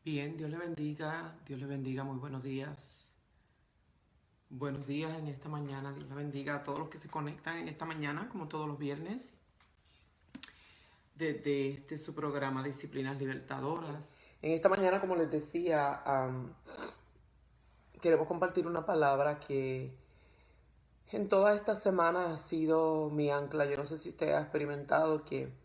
Bien, Dios le bendiga, muy buenos días. Buenos días en esta mañana, Dios le bendiga a todos los que se conectan en esta mañana, como todos los viernes, desde su programa Disciplinas Libertadoras. En esta mañana, como les decía, queremos compartir una palabra que en todas estas semanas ha sido mi ancla. Yo no sé si usted ha experimentado que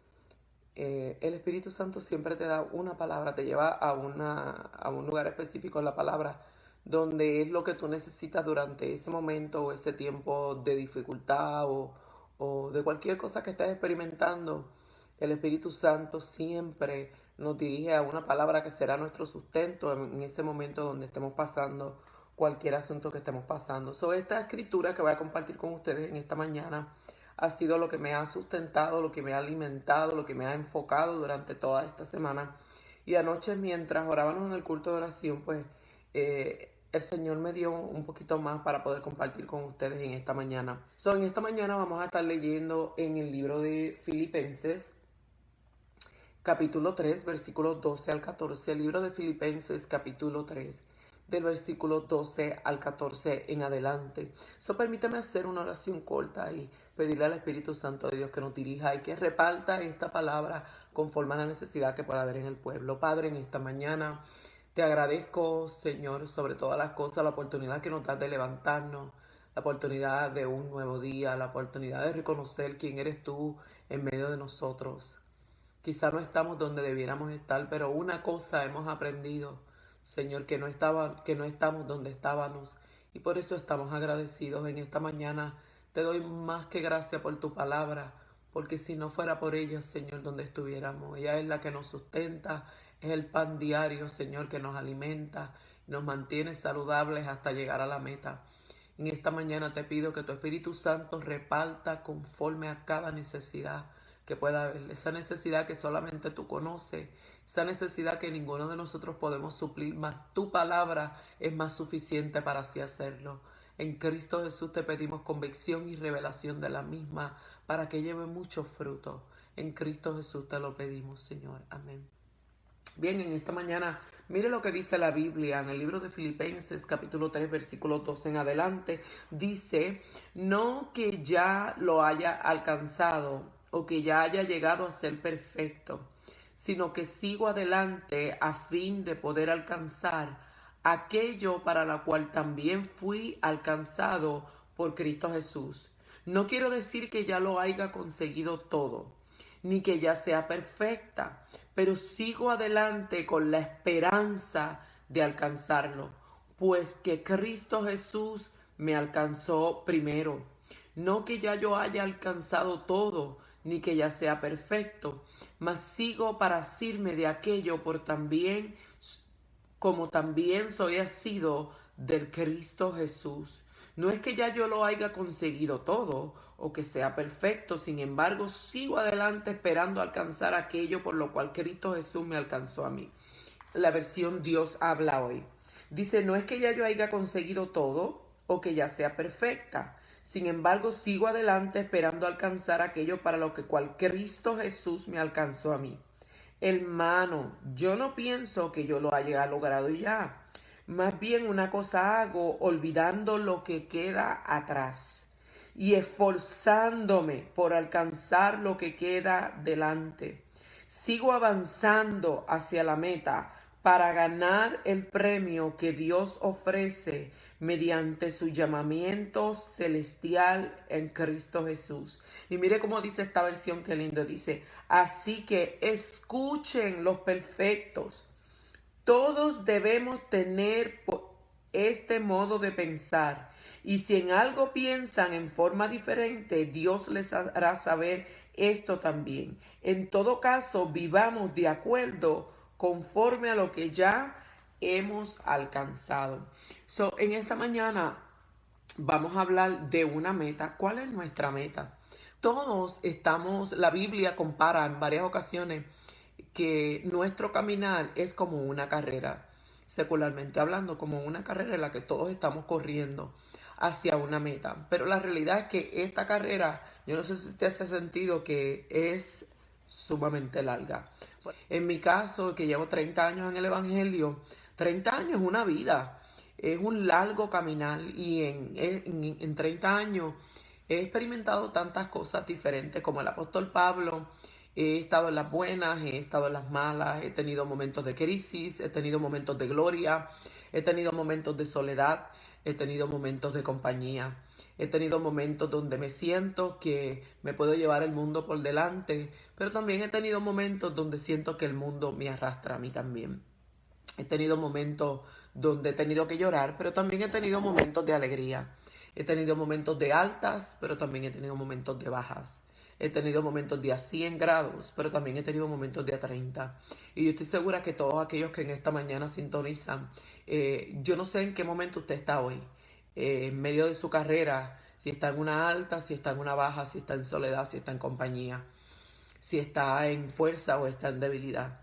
el Espíritu Santo siempre te da una palabra, te lleva a un lugar específico en la palabra, donde es lo que tú necesitas durante ese momento o ese tiempo de dificultad o de cualquier cosa que estés experimentando. El Espíritu Santo siempre nos dirige a una palabra que será nuestro sustento en ese momento donde estemos pasando cualquier asunto que estemos pasando. Sobre esta escritura que voy a compartir con ustedes en esta mañana ha sido lo que me ha sustentado, lo que me ha alimentado, lo que me ha enfocado durante toda esta semana. Y anoche, mientras orábamos en el culto de oración, pues el Señor me dio un poquito más para poder compartir con ustedes en esta mañana. En esta mañana vamos a estar leyendo en el libro de Filipenses, capítulo 3, versículos 12 al 14. El libro de Filipenses, capítulo 3, del versículo 12 al 14 en adelante. Permítame hacer una oración corta y pedirle al Espíritu Santo de Dios que nos dirija y que reparta esta palabra conforme a la necesidad que pueda haber en el pueblo. Padre, en esta mañana te agradezco, Señor, sobre todas las cosas, la oportunidad que nos das de levantarnos, la oportunidad de un nuevo día, la oportunidad de reconocer quién eres tú en medio de nosotros. Quizá no estamos donde debiéramos estar, pero una cosa hemos aprendido, Señor, que no estamos donde estábamos, y por eso estamos agradecidos en esta mañana. Te doy más que gracias por tu palabra, porque si no fuera por ella, Señor, donde estuviéramos. Ella es la que nos sustenta, es el pan diario, Señor, que nos alimenta, nos mantiene saludables hasta llegar a la meta. En esta mañana te pido que tu Espíritu Santo reparta conforme a cada necesidad que pueda haber, esa necesidad que solamente tú conoces, esa necesidad que ninguno de nosotros podemos suplir, mas tu palabra es más suficiente para así hacerlo. En Cristo Jesús te pedimos convicción y revelación de la misma para que lleve mucho fruto. En Cristo Jesús te lo pedimos, Señor. Amén. Bien, en esta mañana, mire lo que dice la Biblia en el libro de Filipenses, capítulo 3, versículo 12 en adelante. Dice, no que ya lo haya alcanzado o que ya haya llegado a ser perfecto, sino que sigo adelante a fin de poder alcanzar aquello para la cual también fui alcanzado por Cristo Jesús. No quiero decir que ya lo haya conseguido todo, ni que ya sea perfecta, pero sigo adelante con la esperanza de alcanzarlo, pues que Cristo Jesús me alcanzó primero. No que ya yo haya alcanzado todo, ni que ya sea perfecto, mas sigo para asirme de aquello como también soy asido del Cristo Jesús. No es que ya yo lo haya conseguido todo o que sea perfecto, sin embargo sigo adelante esperando alcanzar aquello por lo cual Cristo Jesús me alcanzó a mí. La versión Dios habla hoy. Dice, no es que ya yo haya conseguido todo o que ya sea perfecta. Sin embargo, sigo adelante esperando alcanzar aquello para lo que cual Cristo Jesús me alcanzó a mí. Hermano, yo no pienso que yo lo haya logrado ya. Más bien una cosa hago, olvidando lo que queda atrás y esforzándome por alcanzar lo que queda delante. Sigo avanzando hacia la meta para ganar el premio que Dios ofrece mediante su llamamiento celestial en Cristo Jesús. Y mire cómo dice esta versión, qué lindo. Dice, así que escuchen los perfectos. Todos debemos tener este modo de pensar. Y si en algo piensan en forma diferente, Dios les hará saber esto también. En todo caso, vivamos de acuerdo conforme a lo que ya hemos alcanzado. En esta mañana vamos a hablar de una meta. ¿Cuál es nuestra meta? La Biblia compara en varias ocasiones que nuestro caminar es como una carrera, secularmente hablando, como una carrera en la que todos estamos corriendo hacia una meta. Pero la realidad es que esta carrera, yo no sé si usted se ha sentido que es sumamente larga. En mi caso, que llevo 30 años en el Evangelio, 30 años es una vida, es un largo caminar y en 30 años he experimentado tantas cosas diferentes como el apóstol Pablo. He estado en las buenas, he estado en las malas, he tenido momentos de crisis, he tenido momentos de gloria, he tenido momentos de soledad, he tenido momentos de compañía, he tenido momentos donde me siento que me puedo llevar el mundo por delante, pero también he tenido momentos donde siento que el mundo me arrastra a mí también. He tenido momentos donde he tenido que llorar, pero también he tenido momentos de alegría. He tenido momentos de altas, pero también he tenido momentos de bajas. He tenido momentos de a 100 grados, pero también he tenido momentos de a 30. Y yo estoy segura que todos aquellos que en esta mañana sintonizan, yo no sé en qué momento usted está hoy, en medio de su carrera, si está en una alta, si está en una baja, si está en soledad, si está en compañía, si está en fuerza o está en debilidad.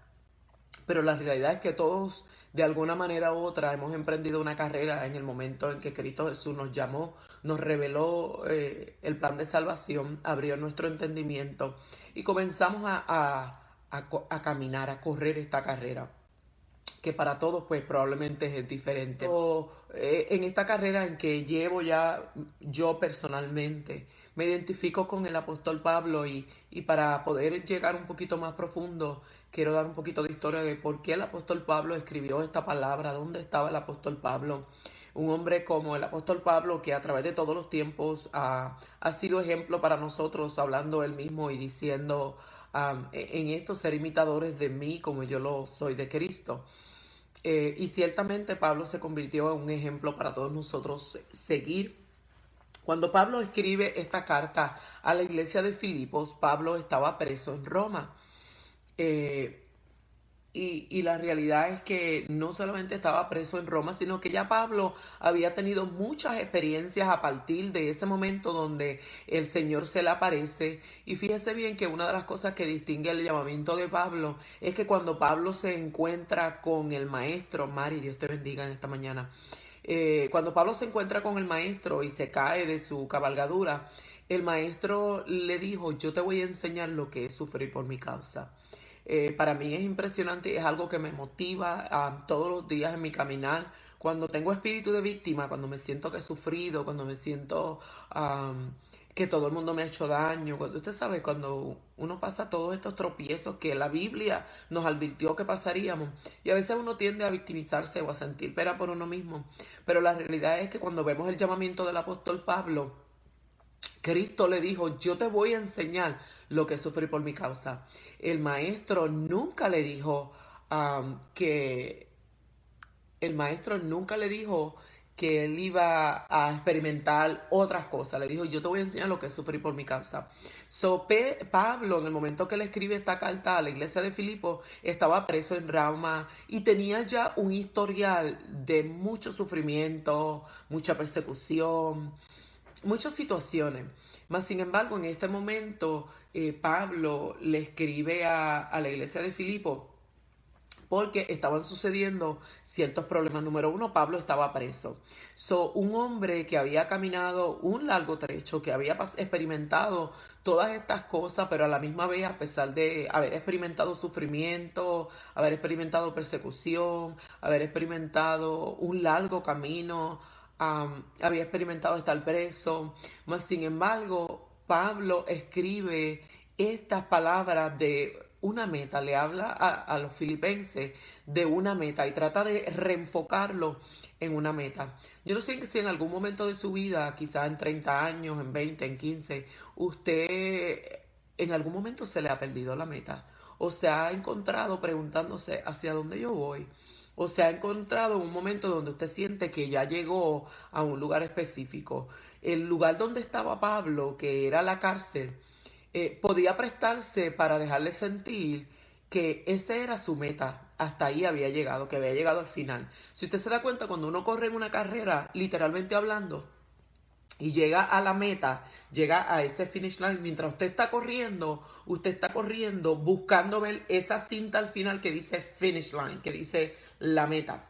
Pero la realidad es que todos, de alguna manera u otra, hemos emprendido una carrera en el momento en que Cristo Jesús nos llamó, nos reveló el plan de salvación, abrió nuestro entendimiento y comenzamos a caminar, a correr esta carrera, que para todos pues probablemente es diferente. En esta carrera en que llevo ya yo personalmente, me identifico con el apóstol Pablo y para poder llegar un poquito más profundo, quiero dar un poquito de historia de por qué el apóstol Pablo escribió esta palabra, dónde estaba el apóstol Pablo. Un hombre como el apóstol Pablo que a través de todos los tiempos ha sido ejemplo para nosotros, hablando él mismo y diciendo en esto ser imitadores de mí como yo lo soy de Cristo. Y ciertamente Pablo se convirtió en un ejemplo para todos nosotros seguir. Cuando Pablo escribe esta carta a la iglesia de Filipos, Pablo estaba preso en Roma. Eh, y la realidad es que no solamente estaba preso en Roma, sino que ya Pablo había tenido muchas experiencias a partir de ese momento donde el Señor se le aparece. Y fíjese bien que una de las cosas que distingue el llamamiento de Pablo es que cuando Pablo se encuentra con el maestro, Mari, Dios te bendiga en esta mañana, cuando Pablo se encuentra con el maestro y se cae de su cabalgadura, el maestro le dijo, yo te voy a enseñar lo que es sufrir por mi causa. Para mí es impresionante, es algo que me motiva todos los días en mi caminar. Cuando tengo espíritu de víctima, cuando me siento que he sufrido, cuando me siento que todo el mundo me ha hecho daño, cuando usted sabe, cuando uno pasa todos estos tropiezos que la Biblia nos advirtió que pasaríamos, y a veces uno tiende a victimizarse o a sentir pena por uno mismo, pero la realidad es que cuando vemos el llamamiento del apóstol Pablo, Cristo le dijo, yo te voy a enseñar lo que es sufrir por mi causa. El maestro nunca le dijo que el maestro nunca le dijo que él iba a experimentar otras cosas. Le dijo, yo te voy a enseñar lo que es sufrir por mi causa. Pablo, en el momento que le escribe esta carta a la iglesia de Filipos, estaba preso en Roma y tenía ya un historial de mucho sufrimiento, mucha persecución, muchas situaciones. Mas, sin embargo, en este momento, Pablo le escribe a la iglesia de Filipos porque estaban sucediendo ciertos problemas. Número uno, Pablo estaba preso. Un hombre que había caminado un largo trecho, que había experimentado todas estas cosas, pero a la misma vez, a pesar de haber experimentado sufrimiento, haber experimentado persecución, haber experimentado un largo camino, había experimentado estar preso, mas sin embargo, Pablo escribe estas palabras de una meta, le habla a los filipenses de una meta y trata de reenfocarlo en una meta. Yo no sé si en algún momento de su vida, quizás en 30 años, en 20, en 15, usted en algún momento se le ha perdido la meta o se ha encontrado preguntándose hacia dónde yo voy. O se ha encontrado en un momento donde usted siente que ya llegó a un lugar específico. El lugar donde estaba Pablo, que era la cárcel, podía prestarse para dejarle sentir que esa era su meta, hasta ahí había llegado, que había llegado al final. Si usted se da cuenta, cuando uno corre en una carrera, literalmente hablando, y llega a la meta, llega a ese finish line, mientras usted está corriendo buscando ver esa cinta al final que dice finish line, que dice la meta.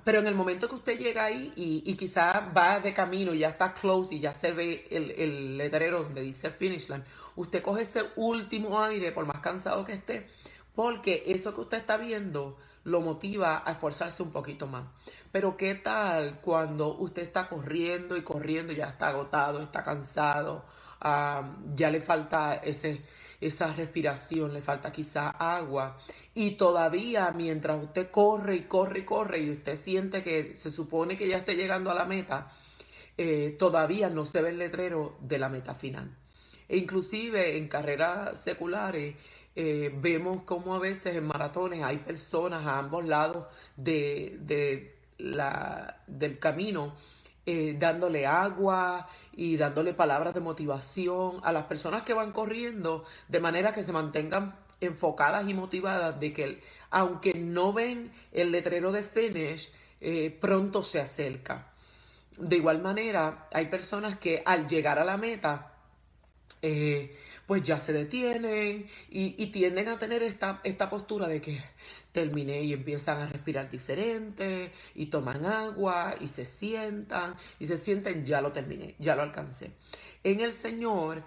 Pero en el momento que usted llega ahí y quizás va de camino y ya está close y ya se ve el letrero donde dice finish line, usted coge ese último aire por más cansado que esté, porque eso que usted está viendo lo motiva a esforzarse un poquito más. Pero ¿qué tal cuando usted está corriendo y corriendo, ya está agotado, está cansado, ya le falta esa respiración, le falta quizá agua y todavía mientras usted corre y corre y corre y usted siente que se supone que ya esté llegando a la meta, todavía no se ve el letrero de la meta final? E inclusive en carreras seculares vemos como a veces en maratones hay personas a ambos lados del camino dándole agua y dándole palabras de motivación a las personas que van corriendo de manera que se mantengan enfocadas y motivadas de que aunque no ven el letrero de finish, pronto se acerca. De igual manera, hay personas que al llegar a la meta, pues ya se detienen y tienden a tener esta postura de que terminé y empiezan a respirar diferente y toman agua y se sienten, ya lo terminé, ya lo alcancé. En el Señor,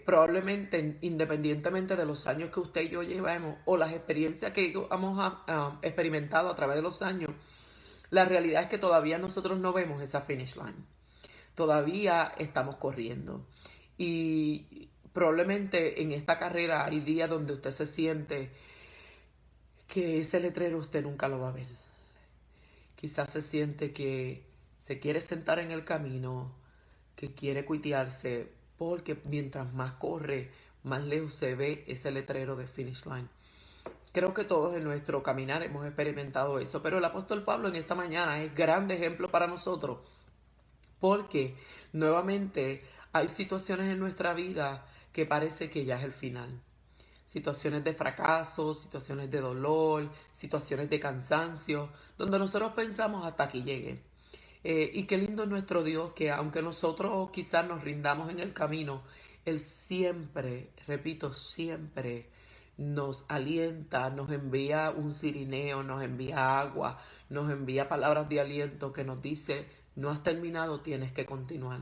probablemente independientemente de los años que usted y yo llevamos o las experiencias que hemos experimentado a través de los años, la realidad es que todavía nosotros no vemos esa finish line. Todavía estamos corriendo. Y probablemente en esta carrera hay días donde usted se siente que ese letrero usted nunca lo va a ver. Quizás se siente que se quiere sentar en el camino, que quiere cuitearse, porque mientras más corre, más lejos se ve ese letrero de finish line. Creo que todos en nuestro caminar hemos experimentado eso, pero el apóstol Pablo en esta mañana es grande ejemplo para nosotros, porque nuevamente hay situaciones en nuestra vida que parece que ya es el final. Situaciones de fracaso, situaciones de dolor, situaciones de cansancio, donde nosotros pensamos hasta aquí llegue. Y qué lindo es nuestro Dios, que aunque nosotros quizás nos rindamos en el camino, Él siempre, repito, siempre nos alienta, nos envía un cirineo, nos envía agua, nos envía palabras de aliento que nos dice, no has terminado, tienes que continuar.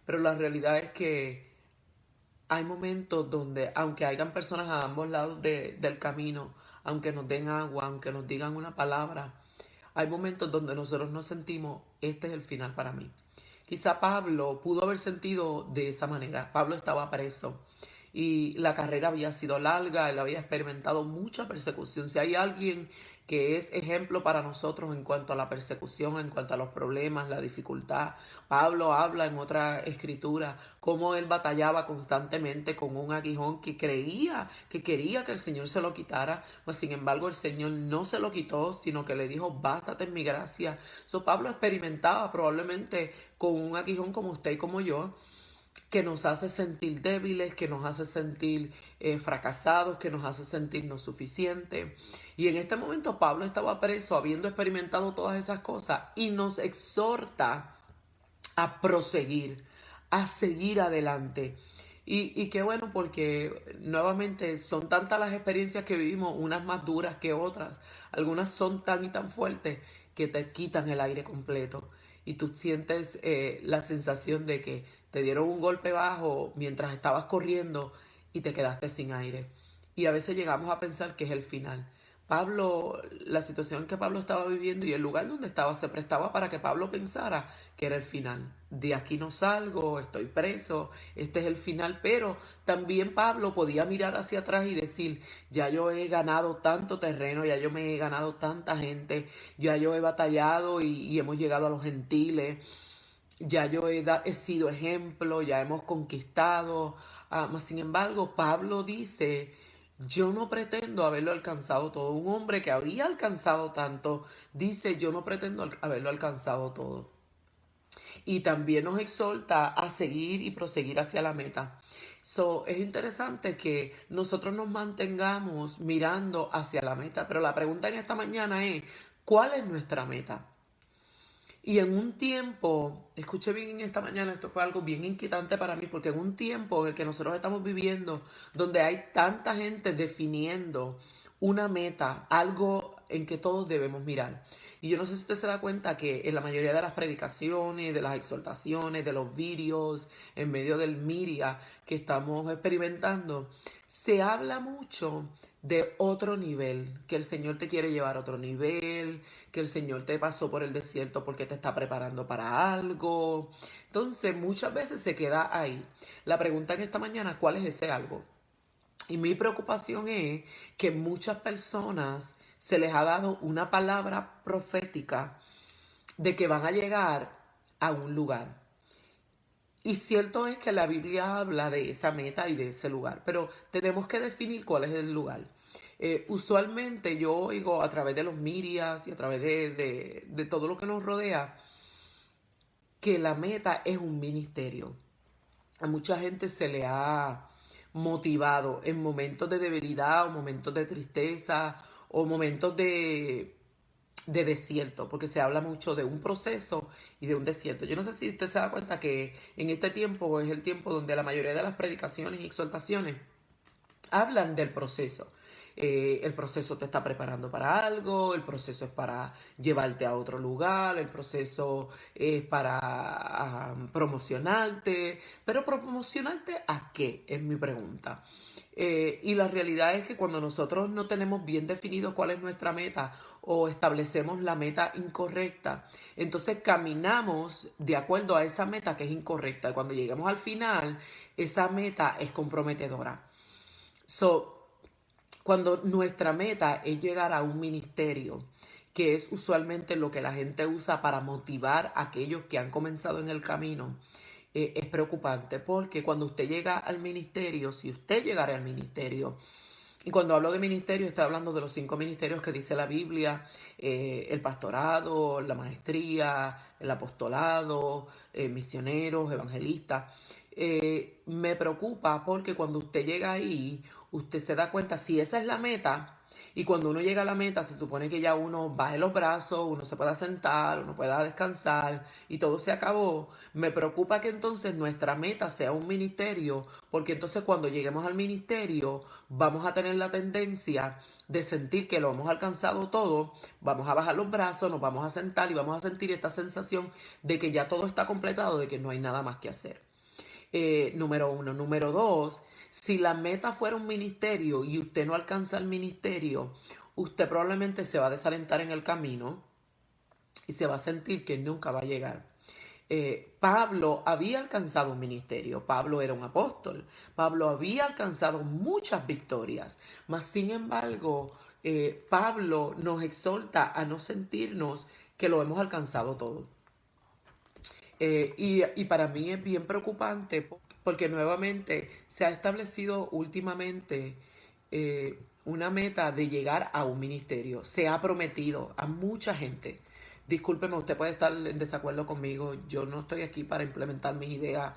Pero la realidad es que hay momentos donde, aunque hayan personas a ambos lados del camino, aunque nos den agua, aunque nos digan una palabra, hay momentos donde nosotros nos sentimos, este es el final para mí. Quizá Pablo pudo haber sentido de esa manera. Pablo estaba preso y la carrera había sido larga, él había experimentado mucha persecución. Si hay alguien que es ejemplo para nosotros en cuanto a la persecución, en cuanto a los problemas, la dificultad, Pablo habla en otra escritura cómo él batallaba constantemente con un aguijón que creía, que quería que el Señor se lo quitara, mas sin embargo el Señor no se lo quitó, sino que le dijo, bástate en mi gracia. Pablo experimentaba probablemente con un aguijón como usted y como yo, que nos hace sentir débiles, que nos hace sentir fracasados, que nos hace sentir no suficientes. Y en este momento Pablo estaba preso, habiendo experimentado todas esas cosas, y nos exhorta a proseguir, a seguir adelante. Y qué bueno, porque nuevamente son tantas las experiencias que vivimos, unas más duras que otras. Algunas son tan y tan fuertes que te quitan el aire completo. Y tú sientes la sensación de que te dieron un golpe bajo mientras estabas corriendo y te quedaste sin aire. Y a veces llegamos a pensar que es el final. Pablo, la situación que Pablo estaba viviendo y el lugar donde estaba se prestaba para que Pablo pensara que era el final. De aquí no salgo, estoy preso, este es el final. Pero también Pablo podía mirar hacia atrás y decir, ya yo he ganado tanto terreno, ya yo me he ganado tanta gente, ya yo he batallado y hemos llegado a los gentiles, ya yo he sido ejemplo, ya hemos conquistado. Sin embargo, Pablo dice, yo no pretendo haberlo alcanzado todo. Un hombre que había alcanzado tanto, dice, yo no pretendo haberlo alcanzado todo. Y también nos exhorta a seguir y proseguir hacia la meta. Es interesante que nosotros nos mantengamos mirando hacia la meta, pero la pregunta en esta mañana es, ¿cuál es nuestra meta? Y en un tiempo, escuché bien en esta mañana, esto fue algo bien inquietante para mí, porque en un tiempo en el que nosotros estamos viviendo, donde hay tanta gente definiendo una meta, algo en que todos debemos mirar. Y yo no sé si usted se da cuenta que en la mayoría de las predicaciones, de las exhortaciones, de los vídeos, en medio del media que estamos experimentando, se habla mucho de otro nivel, que el Señor te quiere llevar a otro nivel, que el Señor te pasó por el desierto porque te está preparando para algo. Entonces, muchas veces se queda ahí. La pregunta en esta mañana, ¿cuál es ese algo? Y mi preocupación es que muchas personas se les ha dado una palabra profética de que van a llegar a un lugar. Y cierto es que la Biblia habla de esa meta y de ese lugar, pero tenemos que definir cuál es el lugar. Usualmente yo oigo a través de los medios y a través de todo lo que nos rodea que la meta es un ministerio. A mucha gente se le ha motivado en momentos de debilidad o momentos de tristeza o momentos de desierto, porque se habla mucho de un proceso y de un desierto. Yo no sé si usted se da cuenta que en este tiempo es el tiempo donde la mayoría de las predicaciones y exhortaciones hablan del proceso. El proceso te está preparando para algo, el proceso es para llevarte a otro lugar, el proceso es para promocionarte, pero ¿promocionarte a qué? Es mi pregunta. Y la realidad es que cuando nosotros no tenemos bien definido cuál es nuestra meta o establecemos la meta incorrecta, entonces caminamos de acuerdo a esa meta que es incorrecta. Y cuando lleguemos al final, esa meta es comprometedora. Cuando nuestra meta es llegar a un ministerio, que es usualmente lo que la gente usa para motivar a aquellos que han comenzado en el camino, es preocupante porque cuando usted llega al ministerio, si usted llegara al ministerio, y cuando hablo de ministerio, estoy hablando de los 5 ministerios que dice la Biblia, el pastorado, la maestría, el apostolado, misioneros, evangelistas. Me preocupa porque cuando usted llega ahí, usted se da cuenta si esa es la meta. Y cuando uno llega a la meta, se supone que ya uno baje los brazos, uno se pueda sentar, uno pueda descansar y todo se acabó. Me preocupa que entonces nuestra meta sea un ministerio, porque entonces cuando lleguemos al ministerio vamos a tener la tendencia de sentir que lo hemos alcanzado todo, vamos a bajar los brazos, nos vamos a sentar y vamos a sentir esta sensación de que ya todo está completado, de que no hay nada más que hacer. Número 1. Número 2, si la meta fuera un ministerio y usted no alcanza el ministerio, usted probablemente se va a desalentar en el camino y se va a sentir que nunca va a llegar. Pablo había alcanzado un ministerio, Pablo era un apóstol, Pablo había alcanzado muchas victorias, mas sin embargo, Pablo nos exhorta a no sentirnos que lo hemos alcanzado todo. Y para mí es bien preocupante porque nuevamente se ha establecido últimamente una meta de llegar a un ministerio. Se ha prometido a mucha gente. Discúlpeme, usted puede estar en desacuerdo conmigo. Yo no estoy aquí para implementar mis ideas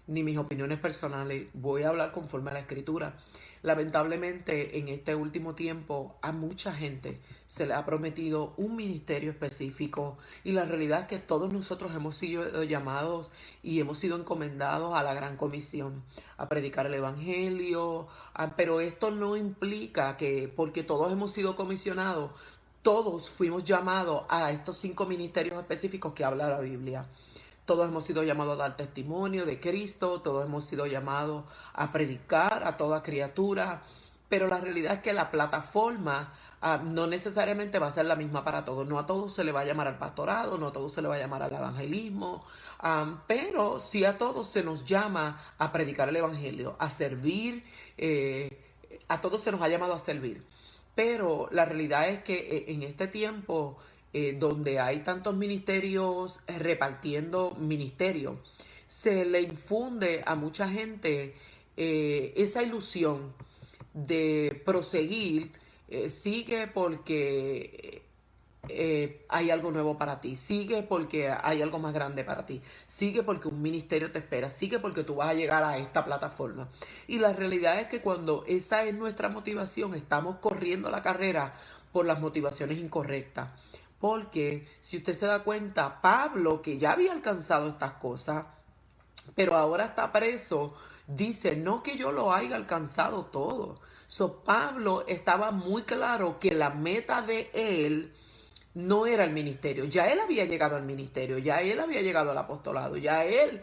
ni mis opiniones personales. Voy a hablar conforme a la Escritura. Lamentablemente, en este último tiempo, a mucha gente se le ha prometido un ministerio específico y la realidad es que todos nosotros hemos sido llamados y hemos sido encomendados a la gran comisión, a predicar el evangelio, pero esto no implica que porque todos hemos sido comisionados, todos fuimos llamados a estos 5 ministerios específicos que habla la Biblia. Todos hemos sido llamados a dar testimonio de Cristo, todos hemos sido llamados a predicar a toda criatura, pero la realidad es que la plataforma no necesariamente va a ser la misma para todos. No a todos se le va a llamar al pastorado, no a todos se le va a llamar al evangelismo, pero sí a todos se nos llama a predicar el evangelio, a servir, a todos se nos ha llamado a servir. Pero la realidad es que en este tiempo donde hay tantos ministerios repartiendo ministerios, se le infunde a mucha gente esa ilusión de proseguir, sigue porque hay algo nuevo para ti, sigue porque hay algo más grande para ti, sigue porque un ministerio te espera, sigue porque tú vas a llegar a esta plataforma. Y la realidad es que cuando esa es nuestra motivación, estamos corriendo la carrera por las motivaciones incorrectas. Porque si usted se da cuenta, Pablo, que ya había alcanzado estas cosas, pero ahora está preso, dice, no que yo lo haya alcanzado todo. Pablo estaba muy claro que la meta de él no era el ministerio. Ya él había llegado al ministerio, ya él había llegado al apostolado, ya él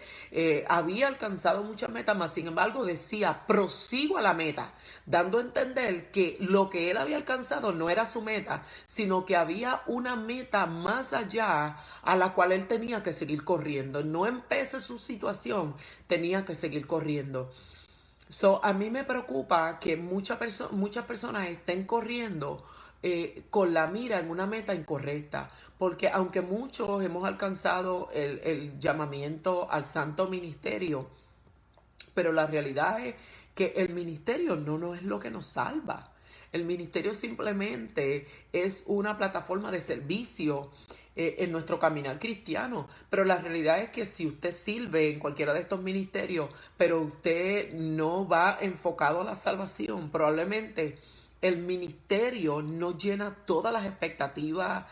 había alcanzado muchas metas más. Sin embargo, decía, prosigo a la meta, dando a entender que lo que él había alcanzado no era su meta, sino que había una meta más allá a la cual él tenía que seguir corriendo. No empecé su situación, tenía que seguir corriendo. So, a mí me preocupa que muchas personas estén corriendo con la mira en una meta incorrecta, porque aunque muchos hemos alcanzado el llamamiento al santo ministerio, pero la realidad es que el ministerio no es lo que nos salva. El ministerio simplemente es una plataforma de servicio en nuestro caminar cristiano. Pero la realidad es que si usted sirve en cualquiera de estos ministerios, pero usted no va enfocado a la salvación, probablemente el ministerio no llena todas las expectativas.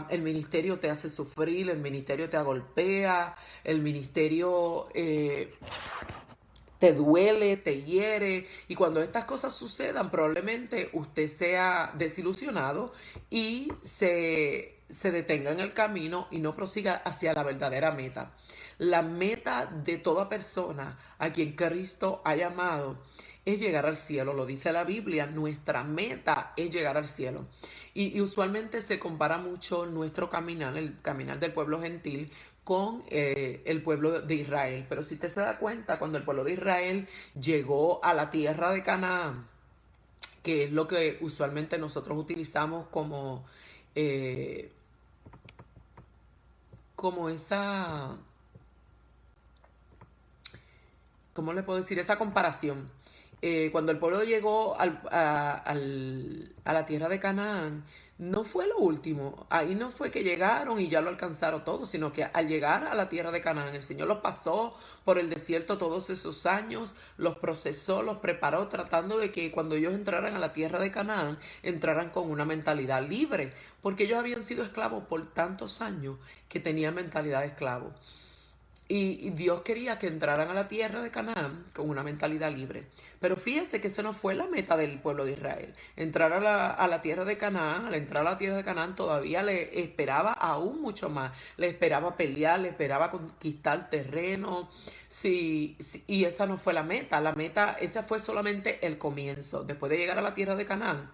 El ministerio te hace sufrir, el ministerio te agolpea, el ministerio te duele, te hiere, y cuando estas cosas sucedan, probablemente usted sea desilusionado y se detenga en el camino y no prosiga hacia la verdadera meta. La meta de toda persona a quien Cristo ha llamado es llegar al cielo, lo dice la Biblia, nuestra meta es llegar al cielo. Y usualmente se compara mucho nuestro caminar, el caminar del pueblo gentil, con el pueblo de Israel. Pero si usted se da cuenta, cuando el pueblo de Israel llegó a la tierra de Canaán, que es lo que usualmente nosotros utilizamos eh, como esa, ¿cómo le puedo decir? Esa comparación. Cuando el pueblo llegó a la tierra de Canaán, no fue lo último. Ahí no fue que llegaron y ya lo alcanzaron todo, sino que al llegar a la tierra de Canaán, el Señor los pasó por el desierto todos esos años, los procesó, los preparó, tratando de que cuando ellos entraran a la tierra de Canaán, entraran con una mentalidad libre, porque ellos habían sido esclavos por tantos años que tenían mentalidad de esclavo. Y Dios quería que entraran a la tierra de Canaán con una mentalidad libre. Pero fíjese que esa no fue la meta del pueblo de Israel. Entrar a la tierra de Canaán, al entrar a la tierra de Canaán todavía le esperaba aún mucho más. Le esperaba pelear, le esperaba conquistar terreno. Sí, sí, y esa no fue la meta. La meta, esa fue solamente el comienzo. Después de llegar a la tierra de Canaán,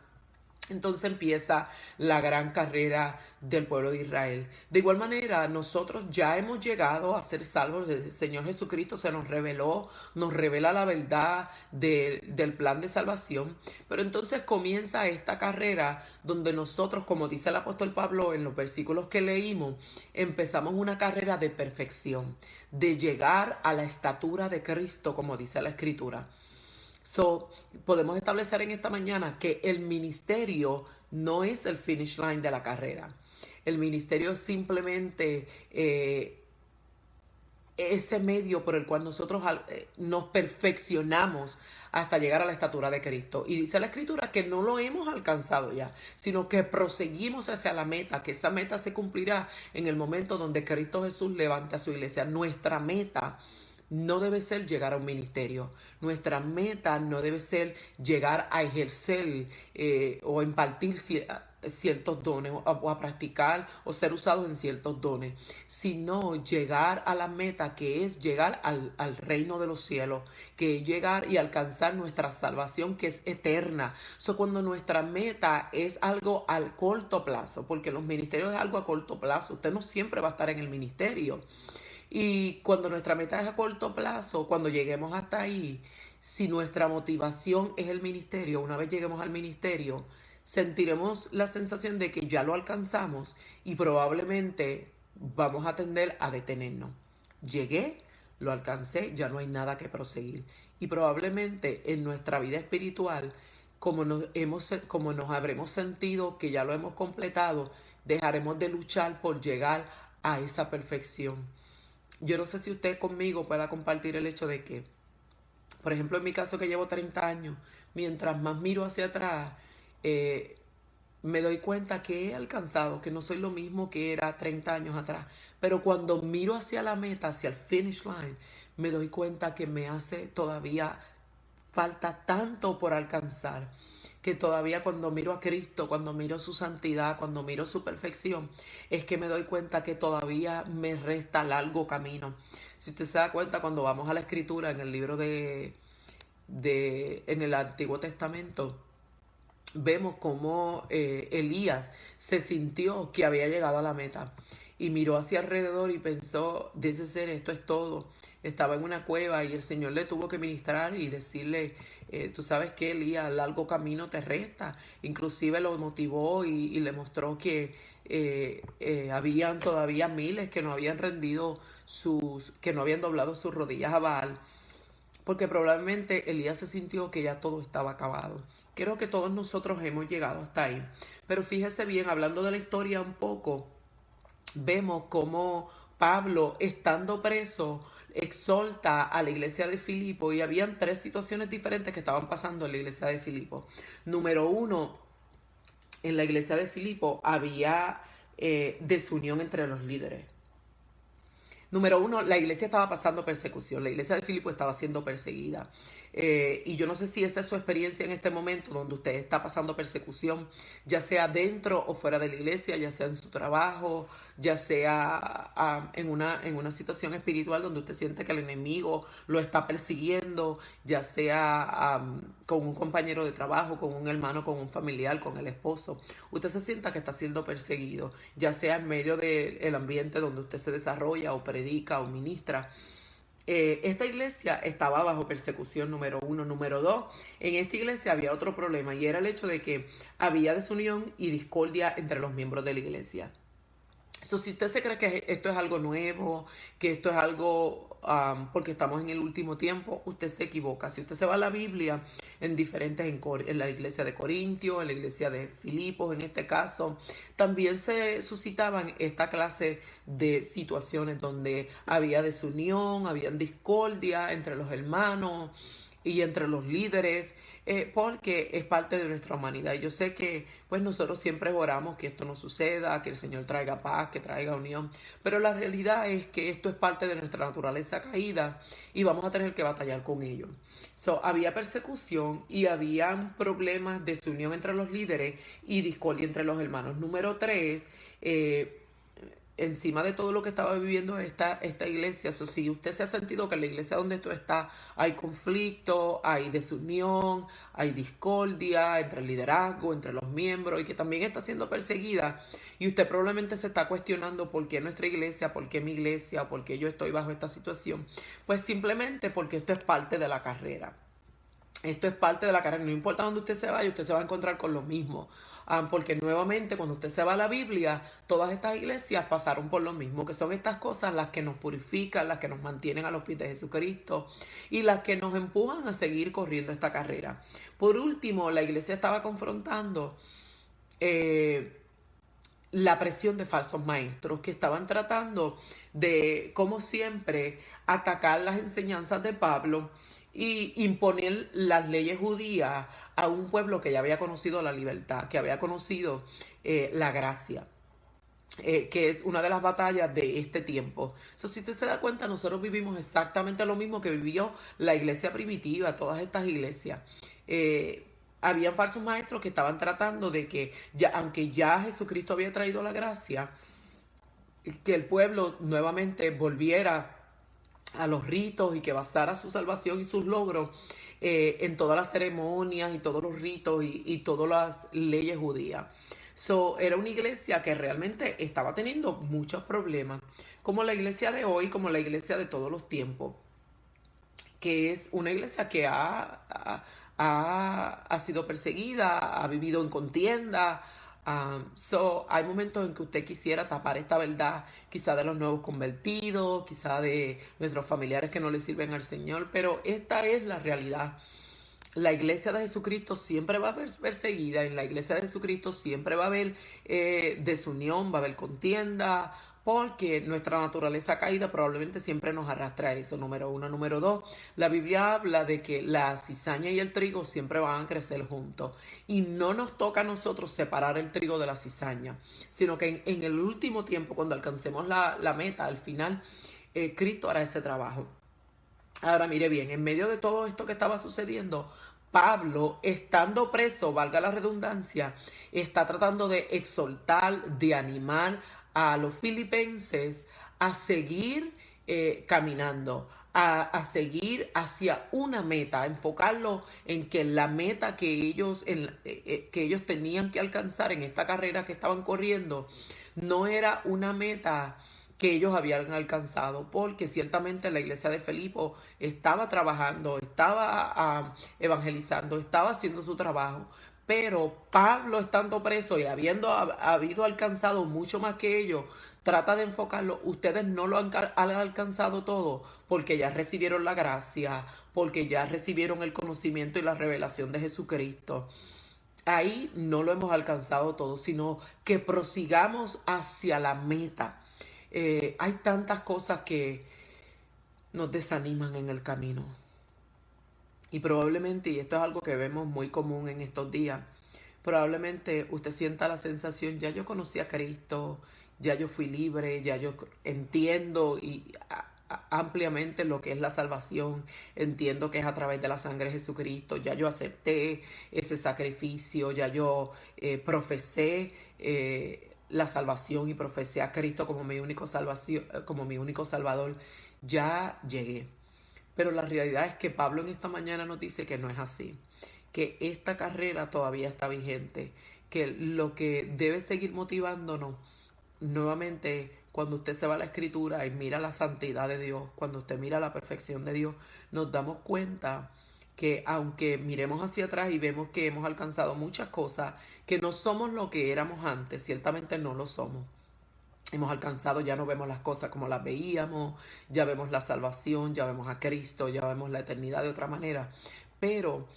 entonces empieza la gran carrera del pueblo de Israel. De igual manera, nosotros ya hemos llegado a ser salvos. El Señor Jesucristo se nos reveló, nos revela la verdad del plan de salvación. Pero entonces comienza esta carrera donde nosotros, como dice el apóstol Pablo en los versículos que leímos, empezamos una carrera de perfección, de llegar a la estatura de Cristo, como dice la Escritura. So, podemos establecer en esta mañana que el ministerio no es el finish line de la carrera. El ministerio es simplemente ese medio por el cual nosotros nos perfeccionamos hasta llegar a la estatura de Cristo. Y dice la Escritura que no lo hemos alcanzado ya, sino que proseguimos hacia la meta, que esa meta se cumplirá en el momento donde Cristo Jesús levante a su iglesia. Nuestra meta no debe ser llegar a un ministerio. Nuestra meta no debe ser llegar a ejercer o impartir ciertos dones o a practicar o ser usados en ciertos dones, sino llegar a la meta, que es llegar al reino de los cielos, que es llegar y alcanzar nuestra salvación, que es eterna. Cuando nuestra meta es algo al corto plazo, porque los ministerios es algo a corto plazo, usted no siempre va a estar en el ministerio. Y cuando nuestra meta es a corto plazo, cuando lleguemos hasta ahí, si nuestra motivación es el ministerio, una vez lleguemos al ministerio, sentiremos la sensación de que ya lo alcanzamos y probablemente vamos a tender a detenernos. Llegué, lo alcancé, ya no hay nada que proseguir. Y probablemente en nuestra vida espiritual, como nos habremos sentido que ya lo hemos completado, dejaremos de luchar por llegar a esa perfección. Yo no sé si usted conmigo pueda compartir el hecho de que, por ejemplo, en mi caso que llevo 30 años, mientras más miro hacia atrás, eh, me doy cuenta que he alcanzado, que no soy lo mismo que era 30 años atrás. Pero cuando miro hacia la meta, hacia el finish line, me doy cuenta que me hace todavía falta tanto por alcanzar, que todavía cuando miro a Cristo, cuando miro su santidad, cuando miro su perfección, es que me doy cuenta que todavía me resta largo camino. Si usted se da cuenta, cuando vamos a la Escritura, en el libro en el Antiguo Testamento, vemos cómo Elías se sintió que había llegado a la meta y miró hacia alrededor y pensó, de ese ser, esto es todo. Estaba en una cueva y el Señor le tuvo que ministrar y decirle, tú sabes que Elías, largo camino te resta. Inclusive lo motivó y le mostró que habían todavía miles que no habían rendido que no habían doblado sus rodillas a Baal, porque probablemente Elías se sintió que ya todo estaba acabado. Creo que todos nosotros hemos llegado hasta ahí. Pero fíjese bien, hablando de la historia un poco, vemos cómo Pablo, estando preso, exhorta a la iglesia de Filipo, y habían 3 situaciones diferentes que estaban pasando en la iglesia de Filipo. Número 1, en la iglesia de Filipo había desunión entre los líderes. Número 1, la iglesia estaba pasando persecución. La iglesia de Filipo estaba siendo perseguida. Y yo no sé si esa es su experiencia en este momento, donde usted está pasando persecución, ya sea dentro o fuera de la iglesia, ya sea en su trabajo, ya sea en una situación espiritual donde usted siente que el enemigo lo está persiguiendo, ya sea con un compañero de trabajo, con un hermano, con un familiar, con el esposo. Usted se sienta que está siendo perseguido, ya sea en medio del ambiente donde usted se desarrolla o predica o ministra. Esta iglesia estaba bajo persecución, número 1. Número 2, en esta iglesia había otro problema, y era el hecho de que había desunión y discordia entre los miembros de la iglesia. So, si usted se cree que esto es algo nuevo, que esto es algo porque estamos en el último tiempo, usted se equivoca. Si usted se va a la Biblia, en la iglesia de Corintio, en la iglesia de Filipos, en este caso, también se suscitaban esta clase de situaciones donde había desunión, había discordia entre los hermanos y entre los líderes, porque es parte de nuestra humanidad. Y yo sé que pues nosotros siempre oramos que esto no suceda, que el Señor traiga paz, que traiga unión, pero la realidad es que esto es parte de nuestra naturaleza caída y vamos a tener que batallar con ello. Había persecución y habían problemas de desunión entre los líderes y discordia entre los hermanos. Número 3, encima de todo lo que estaba viviendo esta iglesia. Si usted se ha sentido que en la iglesia donde tú estás hay conflicto, hay desunión, hay discordia entre el liderazgo, entre los miembros, y que también está siendo perseguida, y usted probablemente se está cuestionando por qué nuestra iglesia, por qué mi iglesia, por qué yo estoy bajo esta situación, pues simplemente porque esto es parte de la carrera. Esto es parte de la carrera. No importa dónde usted se vaya, usted se va a encontrar con lo mismo. Porque nuevamente, cuando usted se va a la Biblia, todas estas iglesias pasaron por lo mismo, que son estas cosas las que nos purifican, las que nos mantienen a los pies de Jesucristo y las que nos empujan a seguir corriendo esta carrera. Por último, la iglesia estaba confrontando la presión de falsos maestros que estaban tratando de, como siempre, atacar las enseñanzas de Pablo y imponer las leyes judías a un pueblo que ya había conocido la libertad, que había conocido la gracia. Que es una de las batallas de este tiempo. Si usted se da cuenta, nosotros vivimos exactamente lo mismo que vivió la iglesia primitiva, todas estas iglesias. Habían falsos maestros que estaban tratando de que, aunque ya Jesucristo había traído la gracia, que el pueblo nuevamente volviera a los ritos y que basara su salvación y sus logros en todas las ceremonias y todos los ritos y todas las leyes judías. Era una iglesia que realmente estaba teniendo muchos problemas, como la iglesia de hoy, como la iglesia de todos los tiempos, que es una iglesia que ha sido perseguida, ha vivido en contienda. Hay momentos en que usted quisiera tapar esta verdad, quizá de los nuevos convertidos, quizá de nuestros familiares que no le sirven al Señor, pero esta es la realidad. La iglesia de Jesucristo siempre va a haber perseguida, en la iglesia de Jesucristo siempre va a haber desunión, va a haber contienda, porque nuestra naturaleza caída probablemente siempre nos arrastra a eso, número 1. Número 2, la Biblia habla de que la cizaña y el trigo siempre van a crecer juntos, y no nos toca a nosotros separar el trigo de la cizaña, sino que en el último tiempo, cuando alcancemos la meta, al final, Cristo hará ese trabajo. Ahora mire bien, en medio de todo esto que estaba sucediendo, Pablo, estando preso, valga la redundancia, está tratando de exhortar, de animar a los filipenses a seguir caminando, seguir hacia una meta, a enfocarlo en que la meta que ellos tenían que alcanzar en esta carrera que estaban corriendo no era una meta que ellos habían alcanzado, porque ciertamente la iglesia de Filipo estaba trabajando, estaba evangelizando, estaba haciendo su trabajo, pero Pablo, estando preso y habido alcanzado mucho más que ellos, trata de enfocarlo. Ustedes no lo han alcanzado todo porque ya recibieron la gracia, porque ya recibieron el conocimiento y la revelación de Jesucristo. Ahí no lo hemos alcanzado todo, sino que prosigamos hacia la meta. Hay tantas cosas que nos desaniman en el camino. Y probablemente, y esto es algo que vemos muy común en estos días, probablemente usted sienta la sensación, ya yo conocí a Cristo, ya yo fui libre, ya yo entiendo ampliamente lo que es la salvación, entiendo que es a través de la sangre de Jesucristo, ya yo acepté ese sacrificio, ya yo profesé la salvación y profesé a Cristo como mi único salvador, ya llegué. Pero la realidad es que Pablo en esta mañana nos dice que no es así, que esta carrera todavía está vigente, que lo que debe seguir motivándonos, nuevamente, cuando usted se va a la escritura y mira la santidad de Dios, cuando usted mira la perfección de Dios, nos damos cuenta que aunque miremos hacia atrás y vemos que hemos alcanzado muchas cosas, que no somos lo que éramos antes, ciertamente no lo somos. Hemos alcanzado, ya no vemos las cosas como las veíamos, ya vemos la salvación, ya vemos a Cristo, ya vemos la eternidad de otra manera. Pero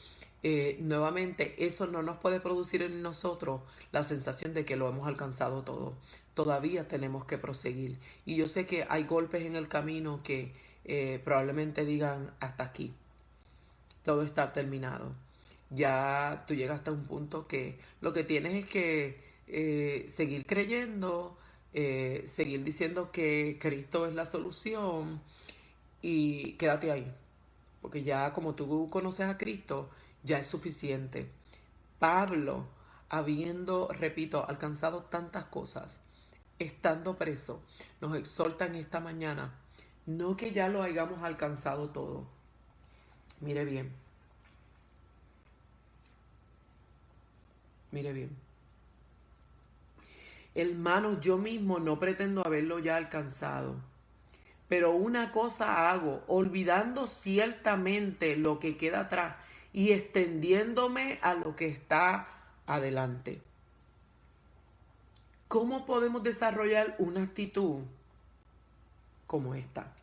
nuevamente eso no nos puede producir en nosotros la sensación de que lo hemos alcanzado todo. Todavía tenemos que proseguir. Y yo sé que hay golpes en el camino que probablemente digan hasta aquí. Todo está terminado. Ya tú llegaste a un punto que lo que tienes es que seguir creyendo, seguir diciendo que Cristo es la solución y quédate ahí. Porque ya como tú conoces a Cristo, ya es suficiente. Pablo, habiendo, repito, alcanzado tantas cosas, estando preso, nos exhorta en esta mañana, no que ya lo hayamos alcanzado todo. Mire bien, mire bien. Hermanos, yo mismo no pretendo haberlo ya alcanzado. Pero una cosa hago, olvidando ciertamente lo que queda atrás y extendiéndome a lo que está adelante. ¿Cómo podemos desarrollar una actitud como esta?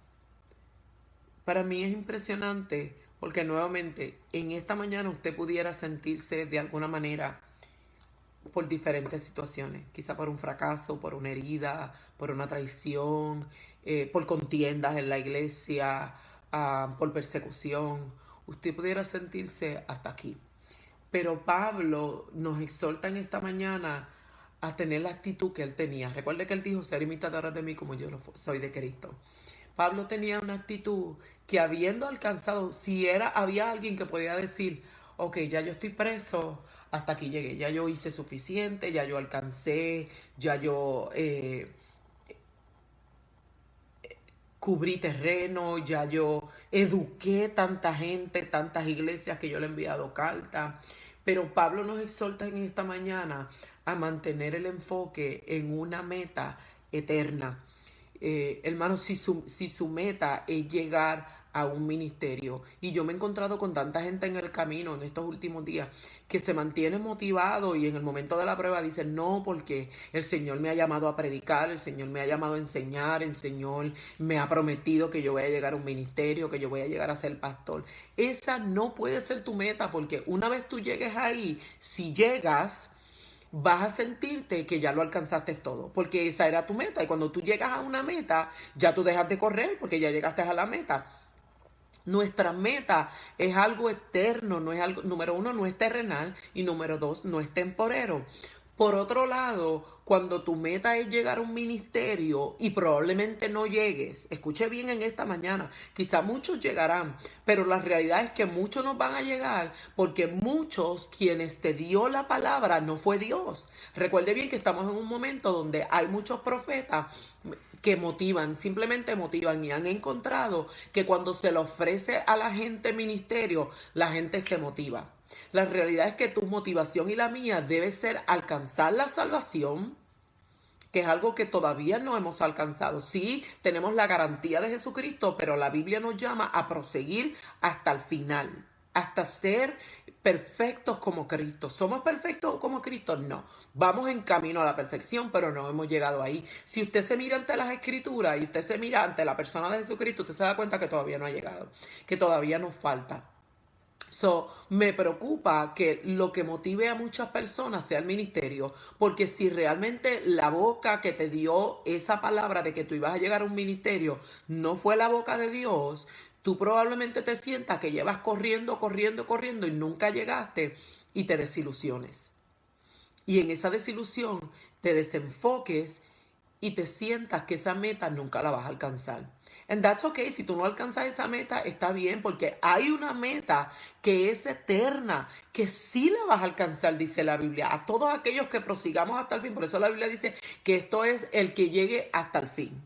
Para mí es impresionante porque nuevamente en esta mañana usted pudiera sentirse de alguna manera por diferentes situaciones, quizá por un fracaso, por una herida, por una traición, por contiendas en la iglesia, por persecución. Usted pudiera sentirse hasta aquí. Pero Pablo nos exhorta en esta mañana a tener la actitud que él tenía. Recuerde que él dijo, ser imitadores de mí como yo lo soy de Cristo. Pablo tenía una actitud que habiendo alcanzado, si había alguien que podía decir, ok, ya yo estoy preso, hasta aquí llegué, ya yo hice suficiente, ya yo alcancé, ya yo cubrí terreno, ya yo eduqué tanta gente, tantas iglesias que yo le he enviado cartas. Pero Pablo nos exhorta en esta mañana a mantener el enfoque en una meta eterna. Hermano, si su meta es llegar a un ministerio, y yo me he encontrado con tanta gente en el camino en estos últimos días que se mantiene motivado y en el momento de la prueba dice no, porque el Señor me ha llamado a predicar, el Señor me ha llamado a enseñar, el Señor me ha prometido que yo voy a llegar a un ministerio, que yo voy a llegar a ser pastor. Esa no puede ser tu meta, porque una vez tú llegues ahí, si llegas, vas a sentirte que ya lo alcanzaste todo, porque esa era tu meta. Y cuando tú llegas a una meta, ya tú dejas de correr porque ya llegaste a la meta. Nuestra meta es algo eterno, no es algo, número uno, no es terrenal, y número dos, no es temporero. Por otro lado, cuando tu meta es llegar a un ministerio y probablemente no llegues, escuche bien en esta mañana, quizá muchos llegarán, pero la realidad es que muchos no van a llegar porque muchos quienes te dio la palabra no fue Dios. Recuerde bien que estamos en un momento donde hay muchos profetas que motivan, simplemente motivan y han encontrado que cuando se le ofrece a la gente ministerio, la gente se motiva. La realidad es que tu motivación y la mía debe ser alcanzar la salvación, que es algo que todavía no hemos alcanzado. Sí, tenemos la garantía de Jesucristo, pero la Biblia nos llama a proseguir hasta el final, hasta ser perfectos como Cristo. ¿Somos perfectos como Cristo? No. Vamos en camino a la perfección, pero no hemos llegado ahí. Si usted se mira ante las Escrituras y usted se mira ante la persona de Jesucristo, usted se da cuenta que todavía no ha llegado, que todavía nos falta. Me preocupa que lo que motive a muchas personas sea el ministerio, porque si realmente la boca que te dio esa palabra de que tú ibas a llegar a un ministerio no fue la boca de Dios, tú probablemente te sientas que llevas corriendo, corriendo, corriendo y nunca llegaste y te desilusiones. Y en esa desilusión te desenfoques y te sientas que esa meta nunca la vas a alcanzar. And that's okay. Si tú no alcanzas esa meta, está bien, porque hay una meta que es eterna, que sí la vas a alcanzar, dice la Biblia. A todos aquellos que prosigamos hasta el fin. Por eso la Biblia dice que esto es el que llegue hasta el fin.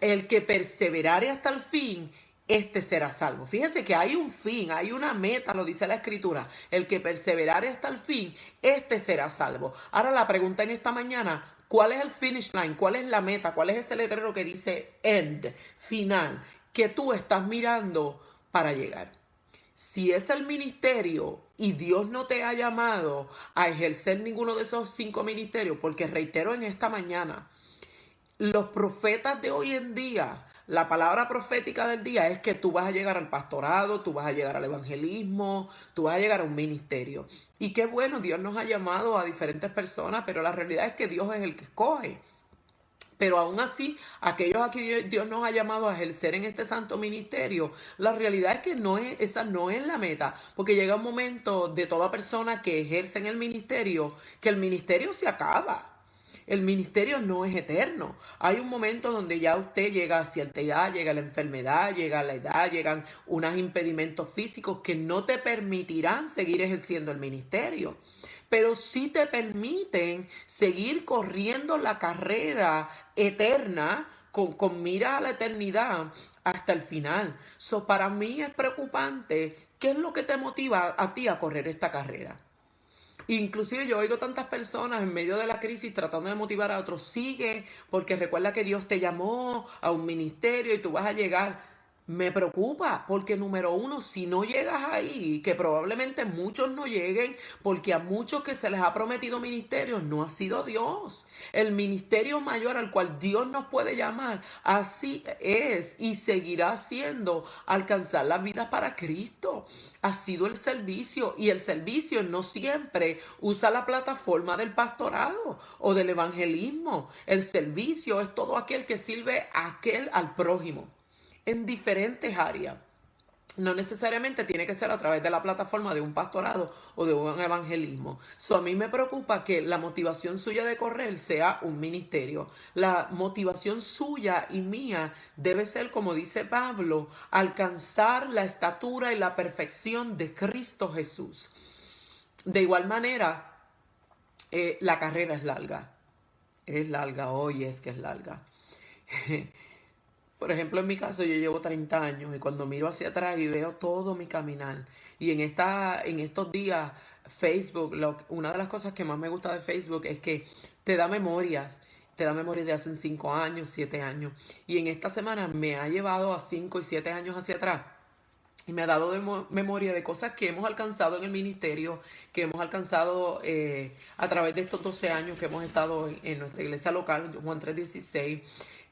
El que perseverare hasta el fin, este será salvo. Fíjense que hay un fin, hay una meta, lo dice la Escritura. El que perseverare hasta el fin, este será salvo. Ahora la pregunta en esta mañana: ¿cuál es el finish line? ¿Cuál es la meta? ¿Cuál es ese letrero que dice end, final, que tú estás mirando para llegar? Si es el ministerio y Dios no te ha llamado a ejercer ninguno de esos 5 ministerios, porque reitero en esta mañana, los profetas de hoy en día, la palabra profética del día es que tú vas a llegar al pastorado, tú vas a llegar al evangelismo, tú vas a llegar a un ministerio. Y qué bueno, Dios nos ha llamado a diferentes personas, pero la realidad es que Dios es el que escoge. Pero aún así, aquellos a que Dios nos ha llamado a ejercer en este santo ministerio, la realidad es que esa no es la meta, porque llega un momento de toda persona que ejerce en el ministerio, que el ministerio se acaba. El ministerio no es eterno. Hay un momento donde ya usted llega a cierta edad, llega la enfermedad, llega la edad, llegan unos impedimentos físicos que no te permitirán seguir ejerciendo el ministerio, pero sí te permiten seguir corriendo la carrera eterna con mira a la eternidad hasta el final. Para mí es preocupante. ¿Qué es lo que te motiva a ti a correr esta carrera? Inclusive yo oigo tantas personas en medio de la crisis tratando de motivar a otros: sigue, porque recuerda que Dios te llamó a un ministerio y tú vas a llegar. Me preocupa porque, número uno, si no llegas ahí, que probablemente muchos no lleguen, porque a muchos que se les ha prometido ministerio no ha sido Dios. El ministerio mayor al cual Dios nos puede llamar, así es y seguirá siendo alcanzar las vidas para Cristo. Ha sido el servicio, y el servicio no siempre usa la plataforma del pastorado o del evangelismo. El servicio es todo aquel que sirve al prójimo en diferentes áreas. No necesariamente tiene que ser a través de la plataforma de un pastorado o de un evangelismo. A mí me preocupa que la motivación suya de correr sea un ministerio. La motivación suya y mía debe ser, como dice Pablo, alcanzar la estatura y la perfección de Cristo Jesús. De igual manera, la carrera es larga. Es larga, hoy es que es larga. Por ejemplo, en mi caso, yo llevo 30 años y cuando miro hacia atrás y veo todo mi caminar, y en estos días Facebook, una de las cosas que más me gusta de Facebook es que te da memorias de hace 5 años, 7 años, y en esta semana me ha llevado a 5 y 7 años hacia atrás. Y me ha dado memoria de cosas que hemos alcanzado en el ministerio, que hemos alcanzado a través de estos 12 años que hemos estado en nuestra iglesia local, Juan 3:16.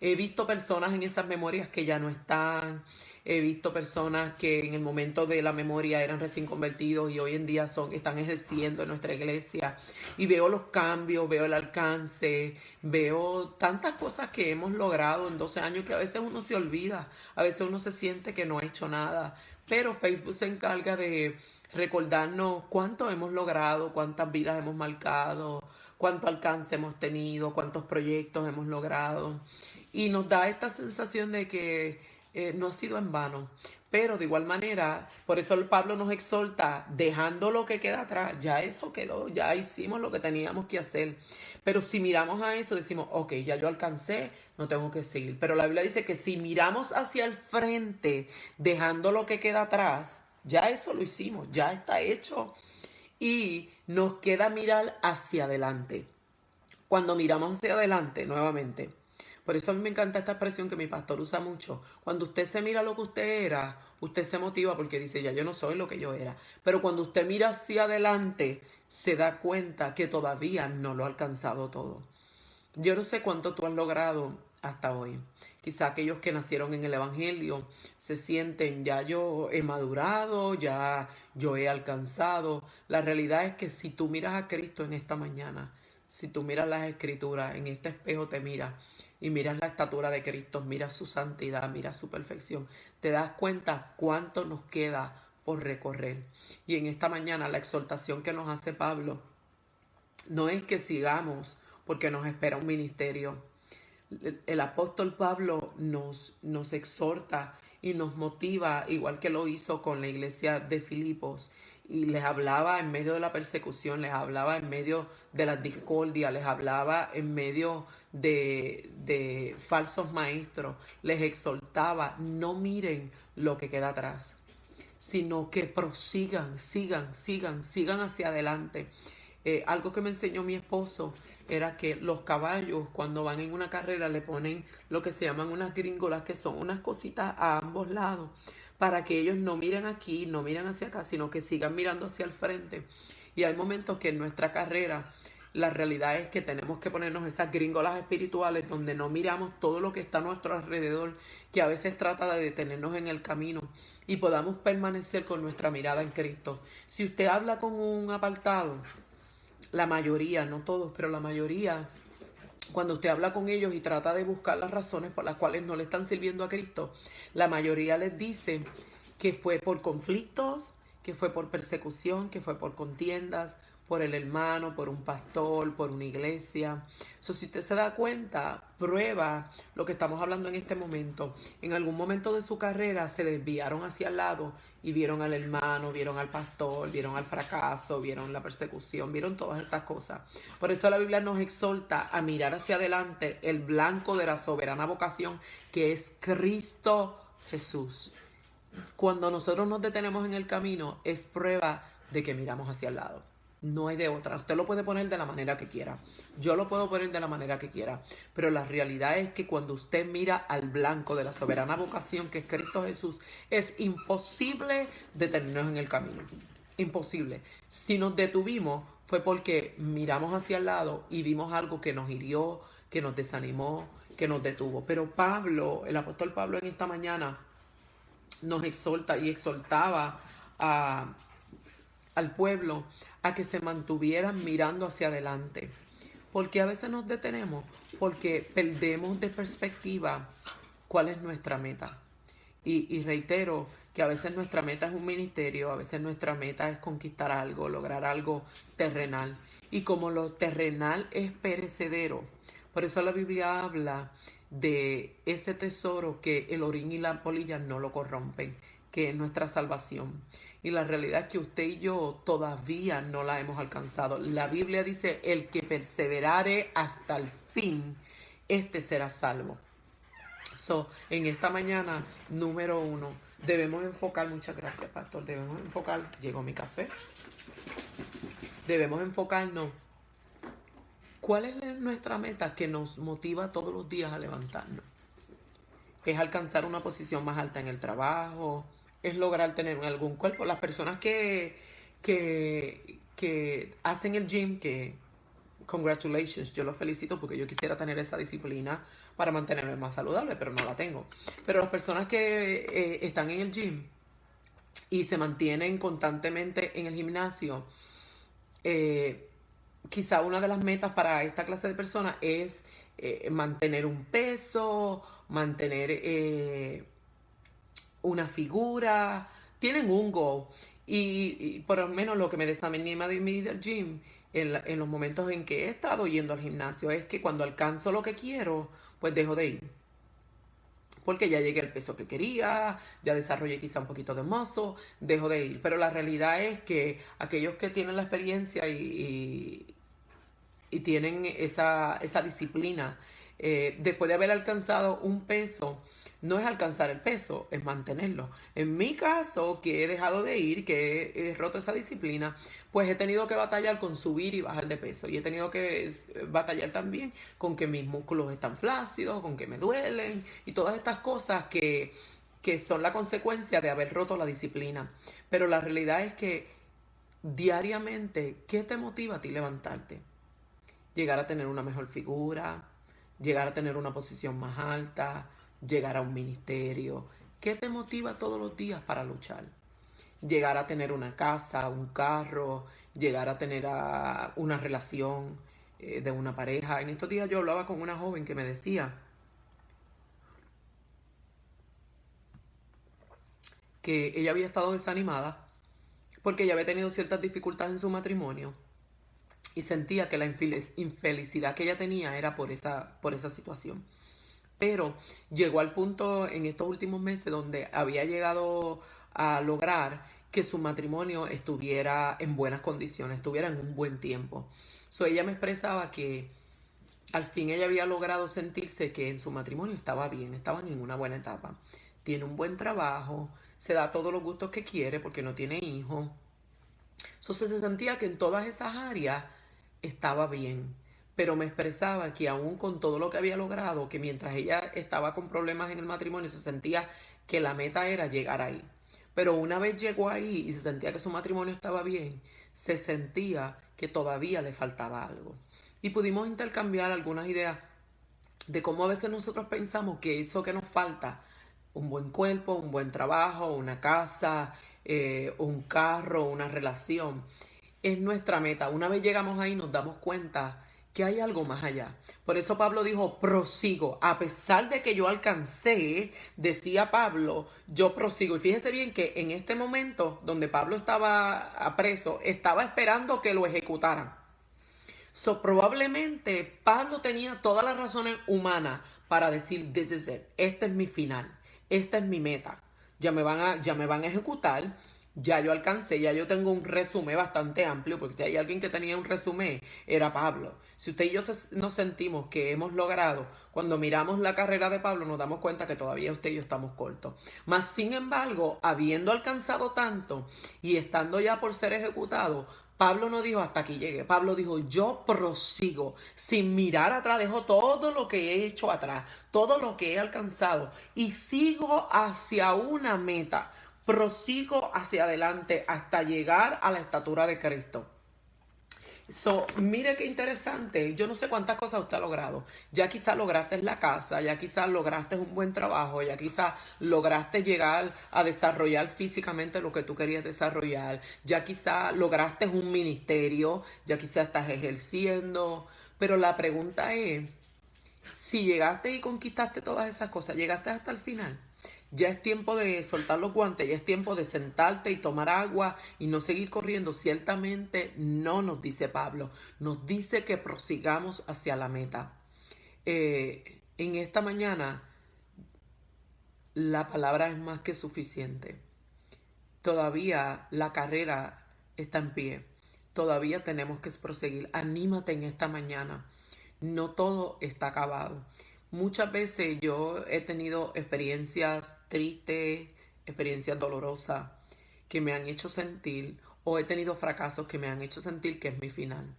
He visto personas en esas memorias que ya no están. He visto personas que en el momento de la memoria eran recién convertidos y hoy en día están ejerciendo en nuestra iglesia. Y veo los cambios, veo el alcance, veo tantas cosas que hemos logrado en 12 años que a veces uno se olvida, a veces uno se siente que no ha hecho nada. Pero Facebook se encarga de recordarnos cuánto hemos logrado, cuántas vidas hemos marcado, cuánto alcance hemos tenido, cuántos proyectos hemos logrado. Y nos da esta sensación de que no ha sido en vano. Pero de igual manera, por eso el Pablo nos exhorta, dejando lo que queda atrás, ya eso quedó, ya hicimos lo que teníamos que hacer. Pero si miramos a eso, decimos, ok, ya yo alcancé, no tengo que seguir. Pero la Biblia dice que si miramos hacia el frente, dejando lo que queda atrás, ya eso lo hicimos, ya está hecho. Y nos queda mirar hacia adelante. Cuando miramos hacia adelante, nuevamente, por eso a mí me encanta esta expresión que mi pastor usa mucho. Cuando usted se mira lo que usted era, usted se motiva porque dice, ya yo no soy lo que yo era. Pero cuando usted mira hacia adelante, se da cuenta que todavía no lo ha alcanzado todo. Yo no sé cuánto tú has logrado hasta hoy. Quizá aquellos que nacieron en el Evangelio se sienten, ya yo he madurado, ya yo he alcanzado. La realidad es que si tú miras a Cristo en esta mañana, si tú miras las Escrituras, en este espejo te miras y miras la estatura de Cristo, miras su santidad, miras su perfección, te das cuenta cuánto nos queda por recorrer. Y en esta mañana la exhortación que nos hace Pablo no es que sigamos porque nos espera un ministerio. El apóstol Pablo nos exhorta y nos motiva, igual que lo hizo con la iglesia de Filipos, y les hablaba en medio de la persecución, les hablaba en medio de las discordias, les hablaba en medio de falsos maestros, les exhortaba, no miren lo que queda atrás, sino que prosigan, sigan hacia adelante. Algo que me enseñó mi esposo era que los caballos cuando van en una carrera le ponen lo que se llaman unas gringolas, que son unas cositas a ambos lados, para que ellos no miren aquí, no miren hacia acá, sino que sigan mirando hacia el frente. Y hay momentos que en nuestra carrera la realidad es que tenemos que ponernos esas gringolas espirituales donde no miramos todo lo que está a nuestro alrededor, que a veces trata de detenernos en el camino, y podamos permanecer con nuestra mirada en Cristo. Si usted habla con un apartado, la mayoría, no todos, pero la mayoría, cuando usted habla con ellos y trata de buscar las razones por las cuales no le están sirviendo a Cristo, la mayoría les dice que fue por conflictos, que fue por persecución, que fue por contiendas, por el hermano, por un pastor, por una iglesia. Si usted se da cuenta, prueba lo que estamos hablando en este momento. En algún momento de su carrera se desviaron hacia el lado y vieron al hermano, vieron al pastor, vieron al fracaso, vieron la persecución, vieron todas estas cosas. Por eso la Biblia nos exhorta a mirar hacia adelante el blanco de la soberana vocación, que es Cristo Jesús. Cuando nosotros nos detenemos en el camino, es prueba de que miramos hacia el lado. No hay de otra. Usted lo puede poner de la manera que quiera. Yo lo puedo poner de la manera que quiera. Pero la realidad es que cuando usted mira al blanco de la soberana vocación, que es Cristo Jesús, es imposible detenernos en el camino. Imposible. Si nos detuvimos fue porque miramos hacia el lado y vimos algo que nos hirió, que nos desanimó, que nos detuvo. Pero Pablo, el apóstol Pablo en esta mañana nos exhorta y exhortaba al pueblo a que se mantuvieran mirando hacia adelante. Porque a veces nos detenemos, porque perdemos de perspectiva cuál es nuestra meta. Y reitero que a veces nuestra meta es un ministerio, a veces nuestra meta es conquistar algo, lograr algo terrenal. Y como lo terrenal es perecedero, por eso la Biblia habla de ese tesoro que el orín y la polilla no lo corrompen, que es nuestra salvación. Y la realidad es que usted y yo todavía no la hemos alcanzado. La Biblia dice, el que perseverare hasta el fin, este será salvo. En esta mañana, número 1, debemos enfocar, muchas gracias, pastor, debemos enfocar, llegó mi café, debemos enfocarnos. ¿Cuál es nuestra meta que nos motiva todos los días a levantarnos? ¿Es alcanzar una posición más alta en el trabajo? ¿Es lograr tener algún cuerpo? Las personas que hacen el gym, que congratulations, yo los felicito porque yo quisiera tener esa disciplina para mantenerme más saludable, pero no la tengo. Pero las personas que están en el gym y se mantienen constantemente en el gimnasio, quizá una de las metas para esta clase de personas es mantener un peso, mantener una figura, tienen un goal. Y por lo menos lo que me desanima de mí del gym en los momentos en que he estado yendo al gimnasio es que cuando alcanzo lo que quiero, pues dejo de ir. Porque ya llegué al peso que quería, ya desarrollé quizá un poquito de muscle, dejo de ir. Pero la realidad es que aquellos que tienen la experiencia y tienen esa disciplina, después de haber alcanzado un peso, no es alcanzar el peso, es mantenerlo. En mi caso, que he dejado de ir, que he roto esa disciplina, pues he tenido que batallar con subir y bajar de peso. Y he tenido que batallar también con que mis músculos están flácidos, con que me duelen y todas estas cosas que son la consecuencia de haber roto la disciplina. Pero la realidad es que diariamente, ¿qué te motiva a ti levantarte? Llegar a tener una mejor figura, llegar a tener una posición más alta, llegar a un ministerio. ¿Qué te motiva todos los días para luchar? Llegar a tener una casa, un carro, llegar a tener una relación de una pareja. En estos días yo hablaba con una joven que me decía que ella había estado desanimada porque ella había tenido ciertas dificultades en su matrimonio y sentía que la infelicidad que ella tenía era por esa situación. Pero llegó al punto en estos últimos meses donde había llegado a lograr que su matrimonio estuviera en buenas condiciones, estuviera en un buen tiempo. Ella me expresaba que al fin ella había logrado sentirse que en su matrimonio estaba bien, estaban en una buena etapa. Tiene un buen trabajo, se da todos los gustos que quiere porque no tiene hijos. Se sentía que en todas esas áreas estaba bien, pero me expresaba que aún con todo lo que había logrado, que mientras ella estaba con problemas en el matrimonio, se sentía que la meta era llegar ahí. Pero una vez llegó ahí y se sentía que su matrimonio estaba bien, se sentía que todavía le faltaba algo. Y pudimos intercambiar algunas ideas de cómo a veces nosotros pensamos que eso que nos falta, un buen cuerpo, un buen trabajo, una casa, un carro, una relación, es nuestra meta. Una vez llegamos ahí nos damos cuenta que hay algo más allá. Por eso Pablo dijo, prosigo. A pesar de que yo alcancé, decía Pablo, yo prosigo. Y fíjese bien que en este momento donde Pablo estaba preso, estaba esperando que lo ejecutaran. Probablemente Pablo tenía todas las razones humanas para decir, this is it, este es mi final, esta es mi meta. Ya me van a ejecutar, ya yo alcancé, ya yo tengo un resumen bastante amplio, porque si hay alguien que tenía un resumen, era Pablo. Si usted y yo nos sentimos que hemos logrado, cuando miramos la carrera de Pablo, nos damos cuenta que todavía usted y yo estamos cortos. Mas, sin embargo, habiendo alcanzado tanto y estando ya por ser ejecutado, Pablo no dijo hasta aquí llegué. Pablo dijo, yo prosigo sin mirar atrás, dejo todo lo que he hecho atrás, todo lo que he alcanzado y sigo hacia una meta. Prosigo hacia adelante hasta llegar a la estatura de Cristo. Mire qué interesante. Yo no sé cuántas cosas usted ha logrado. Ya quizás lograste la casa, ya quizás lograste un buen trabajo, ya quizás lograste llegar a desarrollar físicamente lo que tú querías desarrollar, ya quizás lograste un ministerio, ya quizás estás ejerciendo. Pero la pregunta es, si llegaste y conquistaste todas esas cosas, llegaste hasta el final. Ya es tiempo de soltar los guantes, ya es tiempo de sentarte y tomar agua y no seguir corriendo. Ciertamente no nos dice Pablo, nos dice que prosigamos hacia la meta. En esta mañana la palabra es más que suficiente. Todavía la carrera está en pie. Todavía tenemos que proseguir. Anímate en esta mañana. No todo está acabado. Muchas veces yo he tenido experiencias tristes, experiencias dolorosas que me han hecho sentir, o he tenido fracasos que me han hecho sentir que es mi final.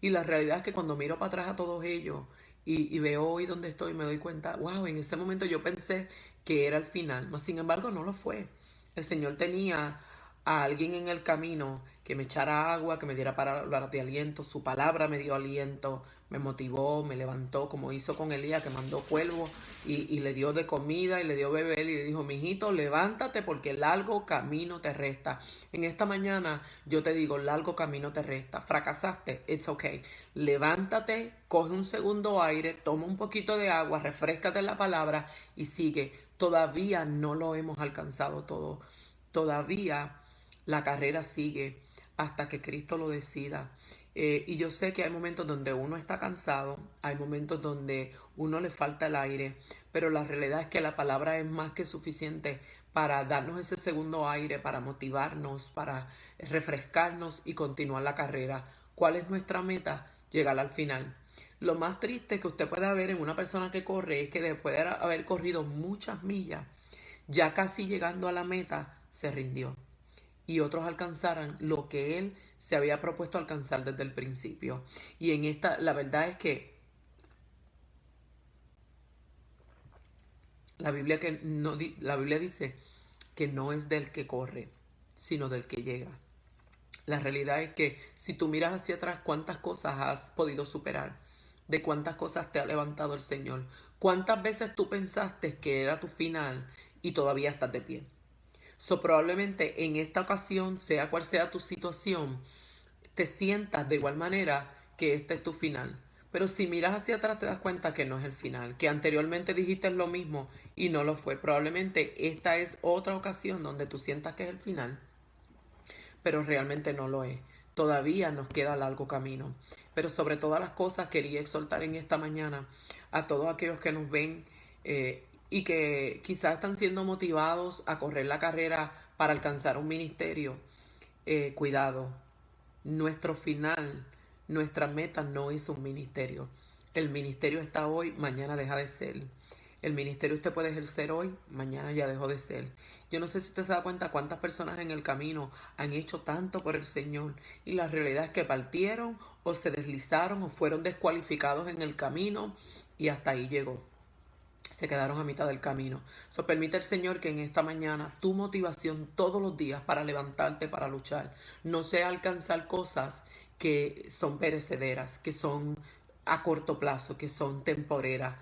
Y la realidad es que cuando miro para atrás a todos ellos y veo hoy donde estoy, me doy cuenta, wow, en ese momento yo pensé que era el final, mas sin embargo no lo fue. El Señor tenía a alguien en el camino que me echara agua, que me diera palabras de aliento. Su palabra me dio aliento, me motivó, me levantó, como hizo con Elías, que mandó cuervo y le dio de comida y le dio beber y le dijo, mijito, levántate porque largo camino te resta. En esta mañana yo te digo, largo camino te resta. Fracasaste, it's okay. Levántate, coge un segundo aire, toma un poquito de agua, refréscate en la palabra y sigue. Todavía no lo hemos alcanzado todo. Todavía la carrera sigue hasta que Cristo lo decida. Y yo sé que hay momentos donde uno está cansado, hay momentos donde uno le falta el aire, pero la realidad es que la palabra es más que suficiente para darnos ese segundo aire, para motivarnos, para refrescarnos y continuar la carrera. ¿Cuál es nuestra meta? Llegar al final. Lo más triste que usted pueda ver en una persona que corre es que después de haber corrido muchas millas, ya casi llegando a la meta, se rindió y otros alcanzaran lo que él se había propuesto alcanzar desde el principio. Y en esta, la verdad es que la Biblia dice que no es del que corre, sino del que llega. La realidad es que si tú miras hacia atrás, cuántas cosas has podido superar, de cuántas cosas te ha levantado el Señor, cuántas veces tú pensaste que era tu final y todavía estás de pie. Probablemente en esta ocasión, sea cual sea tu situación, te sientas de igual manera que este es tu final. Pero si miras hacia atrás te das cuenta que no es el final, que anteriormente dijiste lo mismo y no lo fue. Probablemente esta es otra ocasión donde tú sientas que es el final, pero realmente no lo es. Todavía nos queda largo camino. Pero sobre todas las cosas quería exhortar en esta mañana a todos aquellos que nos ven y que quizás están siendo motivados a correr la carrera para alcanzar un ministerio. Cuidado, nuestro final, nuestra meta no es un ministerio. El ministerio está hoy, mañana deja de ser. El ministerio usted puede ejercer hoy, mañana ya dejó de ser. Yo no sé si usted se da cuenta cuántas personas en el camino han hecho tanto por el Señor y la realidad es que partieron o se deslizaron o fueron descualificados en el camino y hasta ahí llegó. Se quedaron a mitad del camino. Permite el Señor que en esta mañana tu motivación todos los días para levantarte, para luchar, no sea alcanzar cosas que son perecederas, que son a corto plazo, que son temporeras.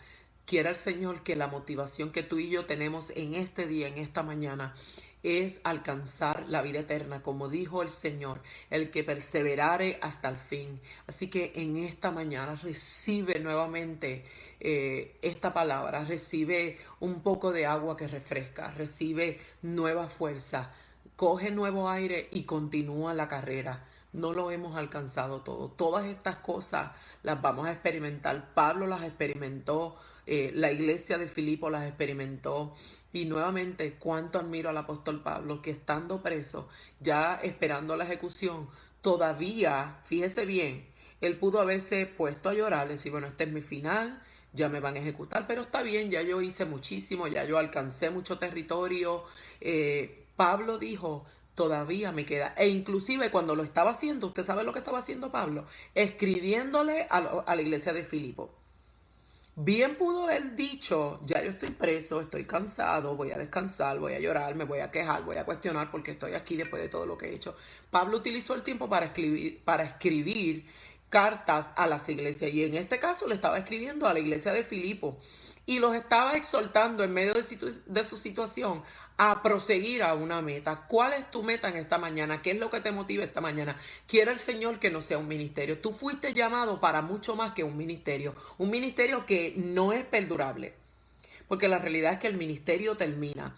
Quiera el Señor que la motivación que tú y yo tenemos en este día, en esta mañana, es alcanzar la vida eterna, como dijo el Señor, el que perseverare hasta el fin. Así que en esta mañana recibe nuevamente esta palabra, recibe un poco de agua que refresca, recibe nueva fuerza, coge nuevo aire y continúa la carrera. No lo hemos alcanzado todo. Todas estas cosas las vamos a experimentar. Pablo las experimentó, la iglesia de Filipo las experimentó. Y nuevamente, cuánto admiro al apóstol Pablo, que estando preso, ya esperando la ejecución, todavía, fíjese bien, él pudo haberse puesto a llorar, decir, bueno, este es mi final, ya me van a ejecutar, pero está bien, ya yo hice muchísimo, ya yo alcancé mucho territorio. Pablo dijo, todavía me queda. E inclusive cuando lo estaba haciendo, ¿usted sabe lo que estaba haciendo Pablo? Escribiéndole a la iglesia de Filipo. Bien pudo haber dicho, ya yo estoy preso, estoy cansado, voy a descansar, voy a llorar, me voy a quejar, voy a cuestionar porque estoy aquí después de todo lo que he hecho. Pablo utilizó el tiempo para escribir cartas a las iglesias y en este caso le estaba escribiendo a la iglesia de Filipo y los estaba exhortando en medio de su situación a proseguir a una meta. ¿Cuál es tu meta en esta mañana? ¿Qué es lo que te motiva esta mañana? Quiere el Señor que no sea un ministerio. Tú fuiste llamado para mucho más que un ministerio que no es perdurable, porque la realidad es que el ministerio termina.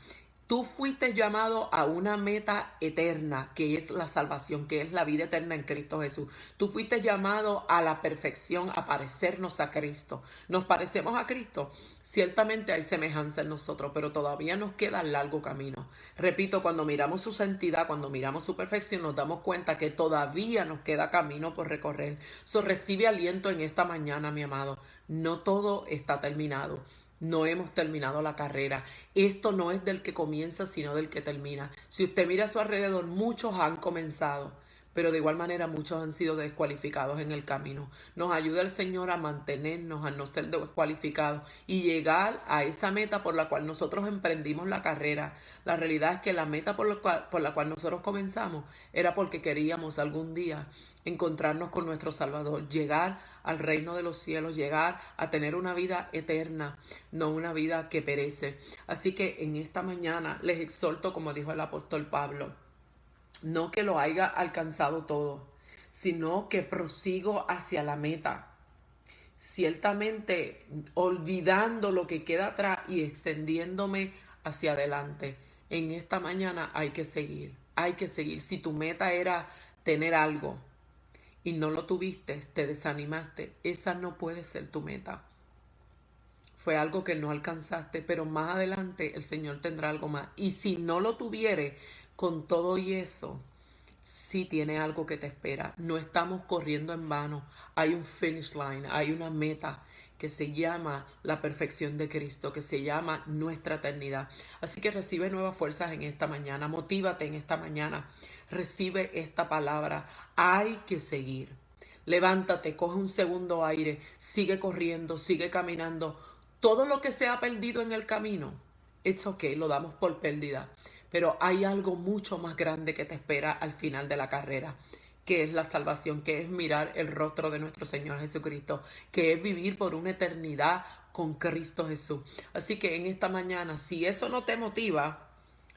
Tú fuiste llamado a una meta eterna, que es la salvación, que es la vida eterna en Cristo Jesús. Tú fuiste llamado a la perfección, a parecernos a Cristo. ¿Nos parecemos a Cristo? Ciertamente hay semejanza en nosotros, pero todavía nos queda largo camino. Repito, cuando miramos su santidad, cuando miramos su perfección, nos damos cuenta que todavía nos queda camino por recorrer. Recibe aliento en esta mañana, mi amado. No todo está terminado. No hemos terminado la carrera. Esto no es del que comienza, sino del que termina. Si usted mira a su alrededor, muchos han comenzado, pero de igual manera muchos han sido descualificados en el camino. Nos ayuda el Señor a mantenernos, a no ser descualificados y llegar a esa meta por la cual nosotros emprendimos la carrera. La realidad es que la meta por la cual nosotros comenzamos era porque queríamos algún día encontrarnos con nuestro Salvador, llegar al reino de los cielos, llegar a tener una vida eterna, no una vida que perece. Así que en esta mañana les exhorto, como dijo el apóstol Pablo, no que lo haya alcanzado todo, sino que prosigo hacia la meta. Ciertamente olvidando lo que queda atrás y extendiéndome hacia adelante. En esta mañana hay que seguir, hay que seguir. Si tu meta era tener algo y no lo tuviste, te desanimaste, esa no puede ser tu meta. Fue algo que no alcanzaste, pero más adelante el Señor tendrá algo más. Y si no lo tuviere, con todo y eso, sí tiene algo que te espera. No estamos corriendo en vano. Hay un finish line, hay una meta que se llama la perfección de Cristo, que se llama nuestra eternidad. Así que recibe nuevas fuerzas en esta mañana, motívate en esta mañana, recibe esta palabra. Hay que seguir. Levántate, coge un segundo aire, sigue corriendo, sigue caminando. Todo lo que se ha perdido en el camino, it's okay, lo damos por pérdida. Pero hay algo mucho más grande que te espera al final de la carrera, que es la salvación, que es mirar el rostro de nuestro Señor Jesucristo, que es vivir por una eternidad con Cristo Jesús. Así que en esta mañana, si eso no te motiva,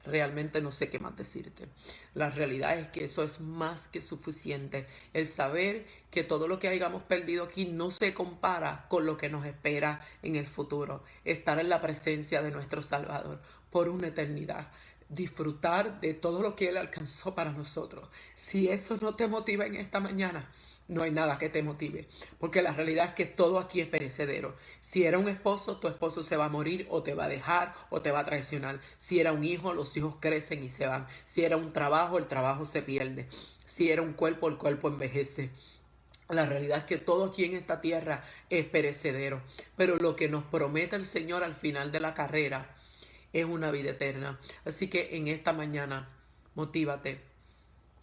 realmente no sé qué más decirte. La realidad es que eso es más que suficiente. El saber que todo lo que hayamos perdido aquí no se compara con lo que nos espera en el futuro. Estar en la presencia de nuestro Salvador por una eternidad. Disfrutar de todo lo que Él alcanzó para nosotros. Si eso no te motiva en esta mañana, no hay nada que te motive, porque la realidad es que todo aquí es perecedero. Si era un esposo, tu esposo se va a morir o te va a dejar o te va a traicionar. Si era un hijo, los hijos crecen y se van. Si era un trabajo, el trabajo se pierde. Si era un cuerpo, el cuerpo envejece. La realidad es que todo aquí en esta tierra es perecedero, pero lo que nos promete el Señor al final de la carrera es una vida eterna. Así que en esta mañana, motívate.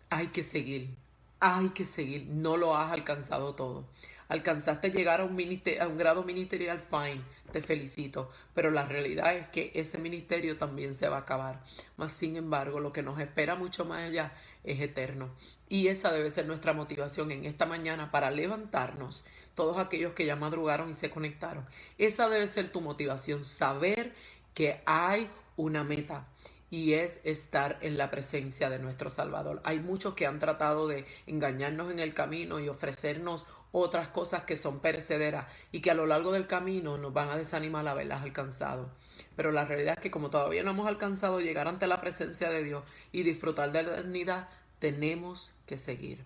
Hay que seguir. Hay que seguir. No lo has alcanzado todo. Alcanzaste llegar a un grado ministerial, fine, te felicito. Pero la realidad es que ese ministerio también se va a acabar. Mas, sin embargo, lo que nos espera mucho más allá es eterno. Y esa debe ser nuestra motivación en esta mañana para levantarnos. Todos aquellos que ya madrugaron y se conectaron. Esa debe ser tu motivación. Saber que hay una meta y es estar en la presencia de nuestro Salvador. Hay muchos que han tratado de engañarnos en el camino y ofrecernos otras cosas que son perecederas y que a lo largo del camino nos van a desanimar al haberlas alcanzado. Pero la realidad es que como todavía no hemos alcanzado llegar ante la presencia de Dios y disfrutar de la eternidad, tenemos que seguir.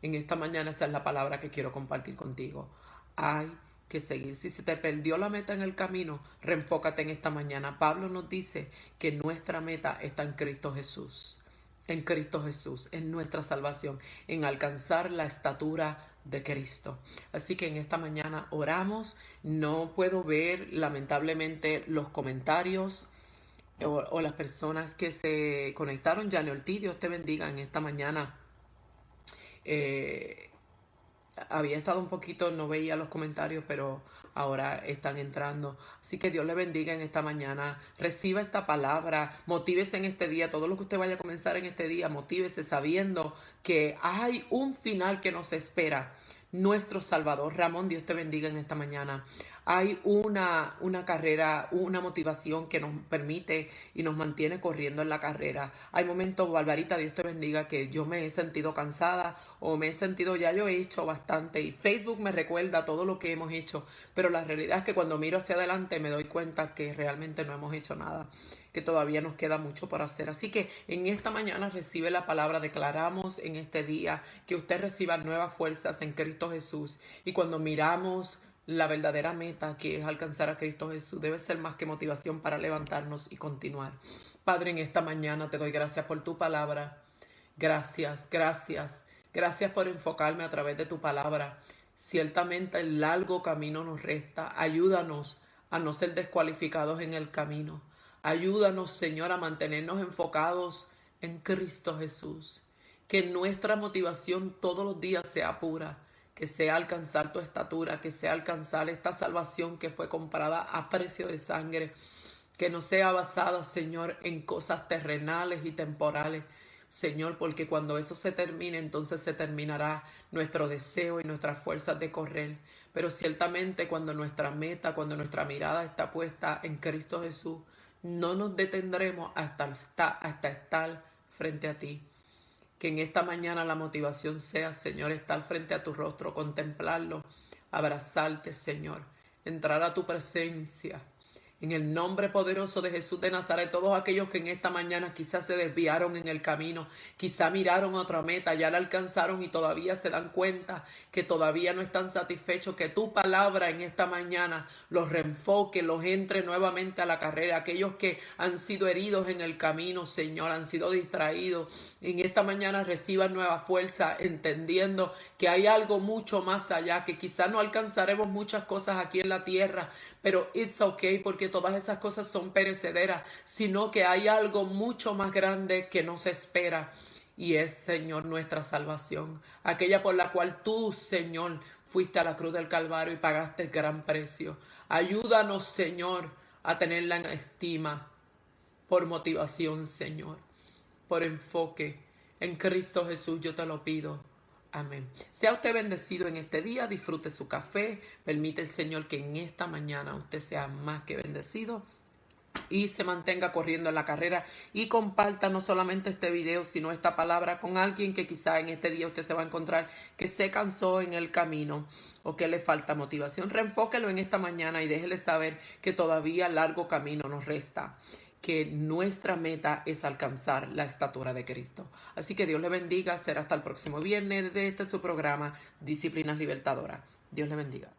En esta mañana esa es la palabra que quiero compartir contigo. Hay que seguir. Si se te perdió la meta en el camino, reenfócate en esta mañana. Pablo nos dice que nuestra meta está en Cristo Jesús. En Cristo Jesús, en nuestra salvación, en alcanzar la estatura de Cristo. Así que en esta mañana oramos. No puedo ver lamentablemente los comentarios o las personas que se conectaron. Jane Ortiz, Dios te bendiga en esta mañana. Había estado un poquito, no veía los comentarios, pero ahora están entrando. Así que Dios le bendiga en esta mañana. Reciba esta palabra, motívese en este día. Todo lo que usted vaya a comenzar en este día, motívese sabiendo que hay un final que nos espera. Nuestro Salvador. Ramón, Dios te bendiga en esta mañana. Hay una carrera, una motivación que nos permite y nos mantiene corriendo en la carrera. Hay momentos, Barbarita, Dios te bendiga, que yo me he sentido cansada o me he sentido, ya yo he hecho bastante y Facebook me recuerda todo lo que hemos hecho, pero la realidad es que cuando miro hacia adelante me doy cuenta que realmente no hemos hecho nada, que todavía nos queda mucho por hacer. Así que en esta mañana recibe la palabra, declaramos en este día que usted reciba nuevas fuerzas en Cristo Jesús, y cuando miramos la verdadera meta, que es alcanzar a Cristo Jesús, debe ser más que motivación para levantarnos y continuar. Padre, en esta mañana te doy gracias por tu palabra. Gracias, gracias. Gracias por enfocarme a través de tu palabra. Ciertamente el largo camino nos resta. Ayúdanos a no ser descualificados en el camino. Ayúdanos, Señor, a mantenernos enfocados en Cristo Jesús. Que nuestra motivación todos los días sea pura, que sea alcanzar tu estatura, que sea alcanzar esta salvación que fue comprada a precio de sangre, que no sea basada, Señor, en cosas terrenales y temporales, Señor, porque cuando eso se termine, entonces se terminará nuestro deseo y nuestras fuerzas de correr. Pero ciertamente cuando nuestra meta, cuando nuestra mirada está puesta en Cristo Jesús, no nos detendremos hasta estar frente a ti. Que en esta mañana la motivación sea, Señor, estar frente a tu rostro, contemplarlo, abrazarte, Señor, entrar a tu presencia En el nombre poderoso de Jesús de Nazaret, todos aquellos que en esta mañana quizás se desviaron en el camino, quizás miraron otra meta, ya la alcanzaron y todavía se dan cuenta que todavía no están satisfechos, que tu palabra en esta mañana los reenfoque, los entre nuevamente a la carrera. Aquellos que han sido heridos en el camino, Señor, han sido distraídos, en esta mañana reciban nueva fuerza, entendiendo que hay algo mucho más allá, que quizás no alcanzaremos muchas cosas aquí en la tierra, pero it's okay, porque todas esas cosas son perecederas, sino que hay algo mucho más grande que nos espera, y es, Señor, nuestra salvación, aquella por la cual tú, Señor, fuiste a la cruz del Calvario y pagaste el gran precio. Ayúdanos, Señor, a tenerla en estima, por motivación, Señor, por enfoque. En Cristo Jesús yo te lo pido. Amén. Sea usted bendecido en este día, disfrute su café, permite el Señor que en esta mañana usted sea más que bendecido y se mantenga corriendo en la carrera, y comparta no solamente este video, sino esta palabra con alguien que quizá en este día usted se va a encontrar que se cansó en el camino o que le falta motivación. Reenfóquelo en esta mañana y déjele saber que todavía largo camino nos resta, que nuestra meta es alcanzar la estatura de Cristo. Así que Dios le bendiga. Será hasta el próximo viernes de este su programa, Disciplinas Libertadoras. Dios le bendiga.